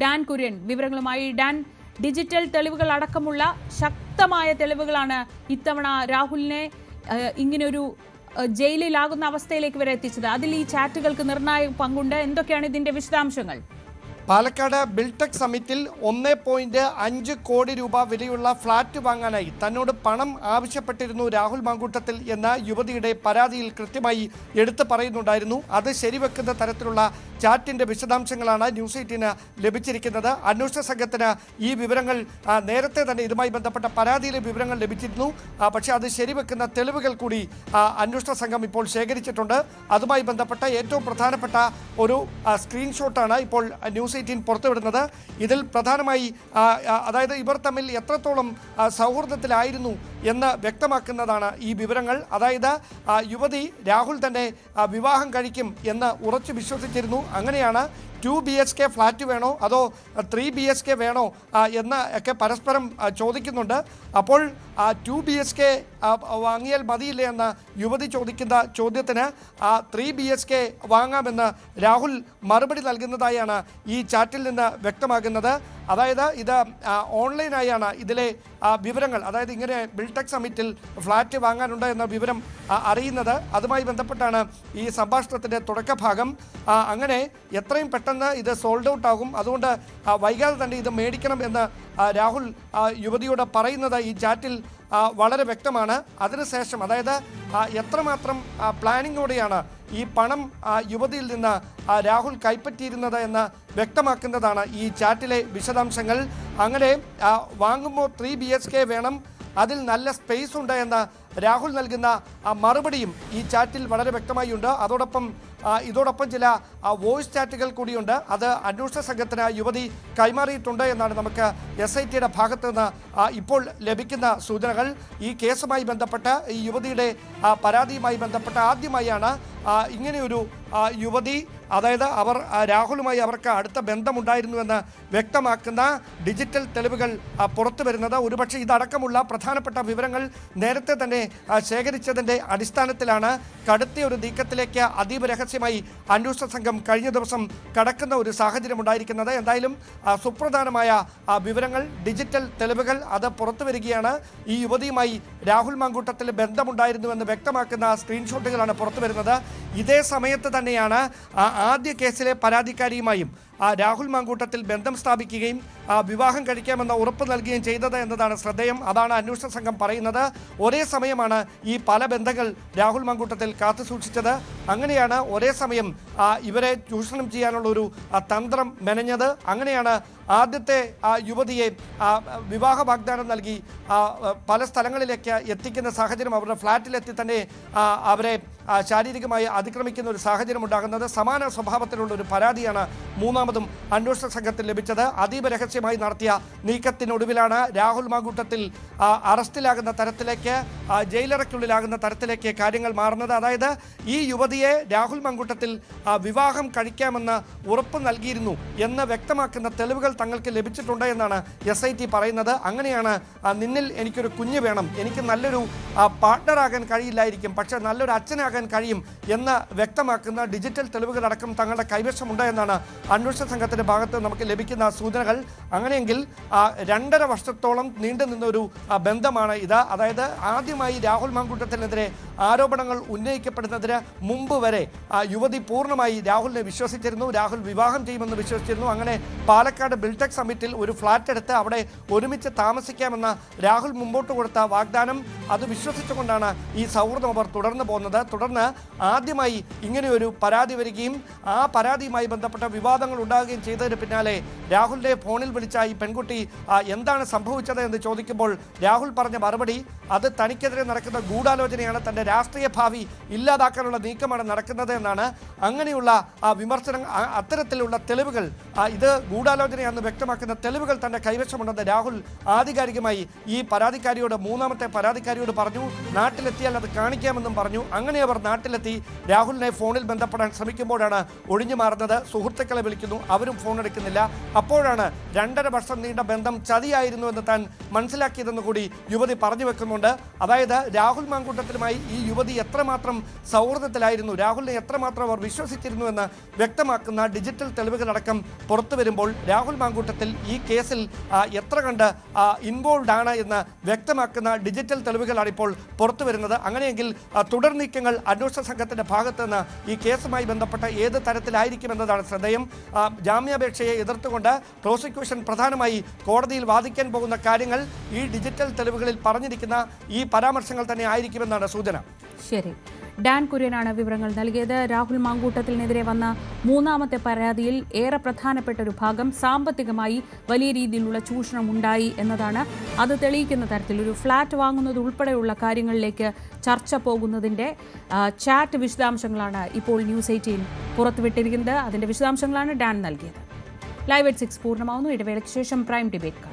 ഡാൻ കുര്യൻ വിവരങ്ങളുമായി. ഡാൻ, ഡിജിറ്റൽ തെളിവുകൾ അടക്കമുള്ള ശക്തമായ തെളിവുകളാണ് ഇത്തവണ രാഹുലിനെ ഇങ്ങനെയൊരു ജയിലിലാകുന്ന അവസ്ഥയിലേക്ക് വരെ എത്തിച്ചത്. അതിൽ ഈ ചാറ്റുകൾക്ക് നിർണായക പങ്കുണ്ട്. എന്തൊക്കെയാണ് ഇതിന്റെ വിശദാംശങ്ങൾ? പാലക്കാട് ബിൽടെക് സമ്മിറ്റിൽ 1.5 കോടി രൂപ വിലയുള്ള ഫ്ളാറ്റ് വാങ്ങാനായി തന്നോട് പണം ആവശ്യപ്പെട്ടിരുന്നു രാഹുൽ മാങ്കൂട്ടത്തിൽ എന്ന യുവതിയുടെ പരാതിയിൽ കൃത്യമായി എടുത്തു പറയുന്നുണ്ടായിരുന്നു. അത് ശരിവെക്കുന്ന തരത്തിലുള്ള ചാറ്റിന്റെ വിശദാംശങ്ങളാണ് ന്യൂസ് 18 ലഭിച്ചിരിക്കുന്നത്. അന്വേഷണ സംഘത്തിന് ഈ വിവരങ്ങൾ നേരത്തെ തന്നെ ഇതുമായി ബന്ധപ്പെട്ട പരാതിയിലെ വിവരങ്ങൾ ലഭിച്ചിരുന്നു. പക്ഷേ അത് ശരിവെക്കുന്ന തെളിവുകൾ കൂടി അന്വേഷണ സംഘം ഇപ്പോൾ ശേഖരിച്ചിട്ടുണ്ട്. അതുമായി ബന്ധപ്പെട്ട ഏറ്റവും പ്രധാനപ്പെട്ട ഒരു സ്ക്രീൻഷോട്ടാണ് ഇപ്പോൾ ന്യൂസ് 18 പുറത്തുവിടുന്നത്. ഇതിൽ പ്രധാനമായി അതായത് ഇവർ തമ്മിൽ എത്രത്തോളം സൗഹൃദത്തിലായിരുന്നു എന്ന് വ്യക്തമാക്കുന്നതാണ് ഈ വിവരങ്ങൾ. അതായത് യുവതി രാഹുൽ തന്നെ വിവാഹം കഴിക്കും എന്ന് ഉറച്ചു വിശ്വസിച്ചിരുന്നു. അങ്ങനെയാണ് 2 BHK ഫ്ലാറ്റ് വേണോ അതോ 3 BHK വേണോ എന്ന് ഒക്കെ പരസ്പരം ചോദിക്കുന്നുണ്ട്. അപ്പോൾ 2 BHK വാങ്ങിയാൽ മതിയില്ലേ എന്ന യുവതി ചോദിക്കുന്ന ചോദ്യത്തിന് 3 BHK വാങ്ങാമെന്ന് രാഹുൽ മറുപടി നൽകുന്നതായാണ് ഈ ചാറ്റിൽ നിന്ന് വ്യക്തമാകുന്നത്. അതായത് ഇത് ഓൺലൈനായാണ് ഇതിലെ വിവരങ്ങൾ, അതായത് ഇങ്ങനെ ബിൽടെക് സമ്മിറ്റിൽ ഫ്ലാറ്റ് വാങ്ങാനുണ്ട് എന്ന വിവരം അറിയുന്നത്. അതുമായി ബന്ധപ്പെട്ടാണ് ഈ സംഭാഷണത്തിൻ്റെ തുടക്കഭാഗം. അങ്ങനെ എത്രയും പെട്ടെന്ന് ഇത് സോൾഡ് ഔട്ട് ആകും, അതുകൊണ്ട് വൈകാതെ തന്നെ ഇത് മേടിക്കണം എന്ന് രാഹുൽ യുവതിയോട് പറയുന്നത് ഈ ചാറ്റിൽ വളരെ വ്യക്തമാണ്. അതിനുശേഷം അതായത് എത്രമാത്രം പ്ലാനിങ്ങോടെയാണ് ഈ പണം യുവതിയിൽ നിന്ന് രാഹുൽ കൈപ്പറ്റിയിരുന്നത് എന്ന് വ്യക്തമാക്കുന്നതാണ് ഈ ചാറ്റിലെ വിശദാംശങ്ങൾ. അങ്ങനെ വാങ്ങുമ്പോൾ 3 BHK വേണം, അതിൽ നല്ല സ്പേസ് ഉണ്ട് എന്ന രാഹുൽ നൽകുന്ന മറുപടിയും ഈ ചാറ്റിൽ വളരെ വ്യക്തമായി ഉണ്ട്. ഇതോടൊപ്പം ചില വോയിസ് ചാറ്റുകൾ കൂടിയുണ്ട്. അത് അന്വേഷണ സംഘത്തിന് യുവതി കൈമാറിയിട്ടുണ്ട് എന്നാണ് നമുക്ക് SITയുടെ ഭാഗത്ത് നിന്ന് ഇപ്പോൾ ലഭിക്കുന്ന സൂചനകൾ. ഈ കേസുമായി ബന്ധപ്പെട്ട് ഈ യുവതിയുടെ പരാതിയുമായി ബന്ധപ്പെട്ട് ആദ്യമായാണ് ഇങ്ങനെയൊരു യുവതി, അതായത് രാഹുലുമായി അവർക്ക് അടുത്ത ബന്ധമുണ്ടായിരുന്നുവെന്ന് വ്യക്തമാക്കുന്ന ഡിജിറ്റൽ തെളിവുകൾ പുറത്തു വരുന്നത്. ഒരുപക്ഷെ ഇതടക്കമുള്ള പ്രധാനപ്പെട്ട വിവരങ്ങൾ നേരത്തെ തന്നെ ശേഖരിച്ചതിൻ്റെ അടിസ്ഥാനത്തിലാണ് കടുത്ത ഒരു നീക്കത്തിലേക്ക് അതീവ രഹസ്യമായി അന്വേഷണ സംഘം കഴിഞ്ഞ ദിവസം കടക്കുന്ന ഒരു സാഹചര്യം ഉണ്ടായിരിക്കുന്നത്. എന്തായാലും സുപ്രധാനമായ വിവരങ്ങൾ, ഡിജിറ്റൽ തെളിവുകൾ അത് പുറത്തു വരികയാണ്. ഈ യുവതിയുമായി രാഹുൽ മാങ്കൂട്ടത്തിൽ ബന്ധമുണ്ടായിരുന്നുവെന്ന് വ്യക്തമാക്കുന്ന സ്ക്രീൻഷോട്ടുകളാണ് പുറത്തു വരുന്നത്. ഇതേ സമയത്ത് തന്നെയാണ് ആദ്യ കേസിലെ പരാതിക്കാരിയുമായും രാഹുൽ മാങ്കൂട്ടത്തിൽ ബന്ധം സ്ഥാപിക്കുകയും വിവാഹം കഴിക്കാമെന്ന ഉറപ്പ് നൽകുകയും ചെയ്തത് എന്നതാണ് ശ്രദ്ധേയം. അതാണ് അന്വേഷണ സംഘം പറയുന്നത്. ഒരേ സമയമാണ് ഈ പല ബന്ധങ്ങൾ രാഹുൽ മാങ്കൂട്ടത്തിൽ കാത്തു സൂക്ഷിച്ചത്. അങ്ങനെയാണ് ഒരേ സമയം ഇവരെ ചൂഷണം ചെയ്യാനുള്ള ഒരു തന്ത്രം മെനഞ്ഞത്. അങ്ങനെയാണ് ആദ്യത്തെ യുവതിയെ വിവാഹ വാഗ്ദാനം നൽകി പല സ്ഥലങ്ങളിലേക്ക് എത്തിക്കുന്ന സാഹചര്യം, അവരുടെ ഫ്ലാറ്റിലെത്തി തന്നെ അവരെ ശാരീരികമായി അതിക്രമിക്കുന്ന ഒരു സാഹചര്യം ഉണ്ടാകുന്നത്. സമാന സ്വഭാവത്തിലുള്ള ഒരു പരാതിയാണ് മൂന്നാമതും അന്വേഷണ സംഘത്തിൽ ലഭിച്ചത്. അതീവ രഹസ്യമായി നടത്തിയ നീക്കത്തിനൊടുവിലാണ് രാഹുൽ മാങ്കൂട്ടത്തിൽ അറസ്റ്റിലാകുന്ന തരത്തിലേക്ക്, ജയിലറയ്ക്കുള്ളിലാകുന്ന തരത്തിലേക്ക് കാര്യങ്ങൾ മാറുന്നത്. അതായത് ഈ യുവതിയെ രാഹുൽ മാങ്കൂട്ടത്തിൽ വിവാഹം കഴിക്കാമെന്ന് ഉറപ്പ് നൽകിയിരുന്നു എന്ന് വ്യക്തമാക്കുന്ന തെളിവുകൾ തങ്ങൾക്ക് ലഭിച്ചിട്ടുണ്ട് എന്നാണ് SIT പറയുന്നത്. അങ്ങനെയാണ് നിന്നിൽ എനിക്കൊരു കുഞ്ഞ് വേണം, എനിക്ക് നല്ലൊരു പാർട്ട്ണറാകാൻ കഴിയില്ലായിരിക്കും, പക്ഷേ നല്ലൊരു അച്ഛനാകാൻ കഴിയും എന്ന് വ്യക്തമാക്കുന്ന ഡിജിറ്റൽ തെളിവുകളടക്കം തങ്ങളുടെ കൈവശമുണ്ട് എന്നാണ് അന്വേഷണ സംഘത്തിന്റെ ഭാഗത്ത് നമുക്ക് ലഭിക്കുന്ന സൂചനകൾ. അങ്ങനെയെങ്കിൽ 2.5 വർഷത്തോളം നീണ്ടു നിന്നൊരു ബന്ധമാണ് ഇത്. അതായത് ആദ്യമായി രാഹുൽ മാങ്കൂട്ടത്തിനെതിരെ ആരോപണങ്ങൾ ഉന്നയിക്കപ്പെടുന്നതിന് മുമ്പ് വരെ യുവതി പൂർണ്ണമായി രാഹുലിനെ വിശ്വസിച്ചിരുന്നു, രാഹുൽ വിവാഹം ചെയ്യുമെന്ന് വിശ്വസിച്ചിരുന്നു. അങ്ങനെ പാലക്കാട് ബിൽടെക് സമ്മിറ്റിൽ ഒരു ഫ്ലാറ്റ് എടുത്ത് അവിടെ ഒരുമിച്ച് താമസിക്കാമെന്ന രാഹുൽ മുമ്പോട്ട് കൊടുത്ത വാഗ്ദാനം അത് വിശ്വസിച്ചുകൊണ്ടാണ് ഈ സൗഹൃദം അവർ തുടർന്ന് പോകുന്നത്. തുടർന്ന് ആദ്യമായി ഇങ്ങനെയൊരു പരാതി വരികയും ആ പരാതിയുമായി ബന്ധപ്പെട്ട വിവാദങ്ങൾ ഉണ്ടാകുകയും ചെയ്തതിന് പിന്നാലെ രാഹുലിനെ ഫോണിൽ വിളിച്ച ഈ പെൺകുട്ടി എന്താണ് സംഭവിച്ചത് എന്ന് ചോദിക്കുമ്പോൾ രാഹുൽ പറഞ്ഞ മറുപടി അത് തനിക്കെതിരെ നടക്കുന്ന ഗൂഢാലോചനയാണ്, തൻ്റെ രാഷ്ട്രീയ ഭാവി ഇല്ലാതാക്കാനുള്ള നീക്കമാണ് നടക്കുന്നത് എന്നാണ്. അങ്ങനെയുള്ള വിമർശനം, അത്തരത്തിലുള്ള തെളിവുകൾ, ഇത് ഗൂഢാലോചനയാണെന്ന് വ്യക്തമാക്കുന്ന തെളിവുകൾ തൻ്റെ കൈവശമുണ്ടെന്ന് രാഹുൽ ആധികാരികമായി ഈ പരാതിക്കാരിയോട്, മൂന്നാമത്തെ പരാതിക്കാരിയോട് പറഞ്ഞു. നാട്ടിലെത്തിയാൽ അത് കാണിക്കാമെന്നും പറഞ്ഞു. അങ്ങനെ അവർ നാട്ടിലെത്തി രാഹുലിനെ ഫോണിൽ ബന്ധപ്പെടാൻ ശ്രമിക്കുമ്പോഴാണ് ഒഴിഞ്ഞു മാറുന്നത്. സുഹൃത്തുക്കളെ വിളിക്കുന്നു, വിളിക്കുന്നു, അവരും ഫോൺ എടുക്കുന്നില്ല. അപ്പോഴാണ് 2.5 വർഷം നീണ്ട ബന്ധം ചതിയായിരുന്നു എന്ന് താൻ മനസ്സിലാക്കിയതെന്ന് കൂടി യുവതി പറഞ്ഞു വെക്കുന്നുണ്ട്. അതായത് രാഹുൽ മാങ്കൂട്ടത്തിലുമായി ഈ യുവതി എത്രമാത്രം സൗഹൃദത്തിലായിരുന്നു, രാഹുലിനെ എത്രമാത്രം അവർ വിശ്വസിച്ചിരുന്നു എന്ന് വ്യക്തമാക്കുന്ന ഡിജിറ്റൽ തെളിവുകളടക്കം പുറത്തു വരുമ്പോൾ രാഹുൽ മാങ്കൂട്ടത്തിൽ ഈ കേസിൽ എത്ര കണ്ട് ഇൻവോൾവ് ആണ് എന്ന് വ്യക്തമാക്കുന്ന ഡിജിറ്റൽ തെളിവുകളാണ് ഇപ്പോൾ പുറത്തു വരുന്നത്. അങ്ങനെയെങ്കിൽ തുടർ നീക്കങ്ങൾ അന്വേഷണ സംഘത്തിന്റെ ഭാഗത്ത് നിന്ന് ഈ കേസുമായി ബന്ധപ്പെട്ട ഏത് തരത്തിലായിരിക്കുമെന്നതാണ് ശ്രദ്ധേയം. ജാമ്യാപേക്ഷയെ എതിർത്തുകൊണ്ട് പ്രോസിക്യൂഷൻ പ്രധാനമായി കോടതിയിൽ വാദിക്കാൻ പോകുന്ന കാര്യങ്ങൾ ഈ ഡിജിറ്റൽ തെളിവുകളിൽ പറഞ്ഞിരിക്കുന്ന ഈ പരാമർശങ്ങൾ തന്നെ ആയിരിക്കുമെന്നാണ് സൂചന. ശരി, ഡാൻ കുര്യനാണ് വിവരങ്ങൾ നൽകിയത്. രാഹുൽ മാങ്കൂട്ടത്തിനെതിരെ വന്ന 3ാമത്തെ പരാതിയിൽ ഏറെ പ്രധാനപ്പെട്ട ഒരു ഭാഗം സാമ്പത്തികമായി വലിയ രീതിയിലുള്ള ചൂഷണം ഉണ്ടായി എന്നതാണ്. അത് തെളിയിക്കുന്ന തരത്തിൽ ഒരു ഫ്ളാറ്റ് വാങ്ങുന്നത് ഉൾപ്പെടെയുള്ള കാര്യങ്ങളിലേക്ക് ചർച്ച പോകുന്നതിൻ്റെ ചാറ്റ് വിശദാംശങ്ങളാണ് ഇപ്പോൾ ന്യൂസ് 18 പുറത്തുവിട്ടിരിക്കുന്നത്. അതിൻ്റെ വിശദാംശങ്ങളാണ് ഡാൻ നൽകിയത്. Live at 6 പൂർണ്ണമാവുന്നു. ഇടവേളയ്ക്ക് ശേഷം പ്രൈം ഡിബേറ്റ്.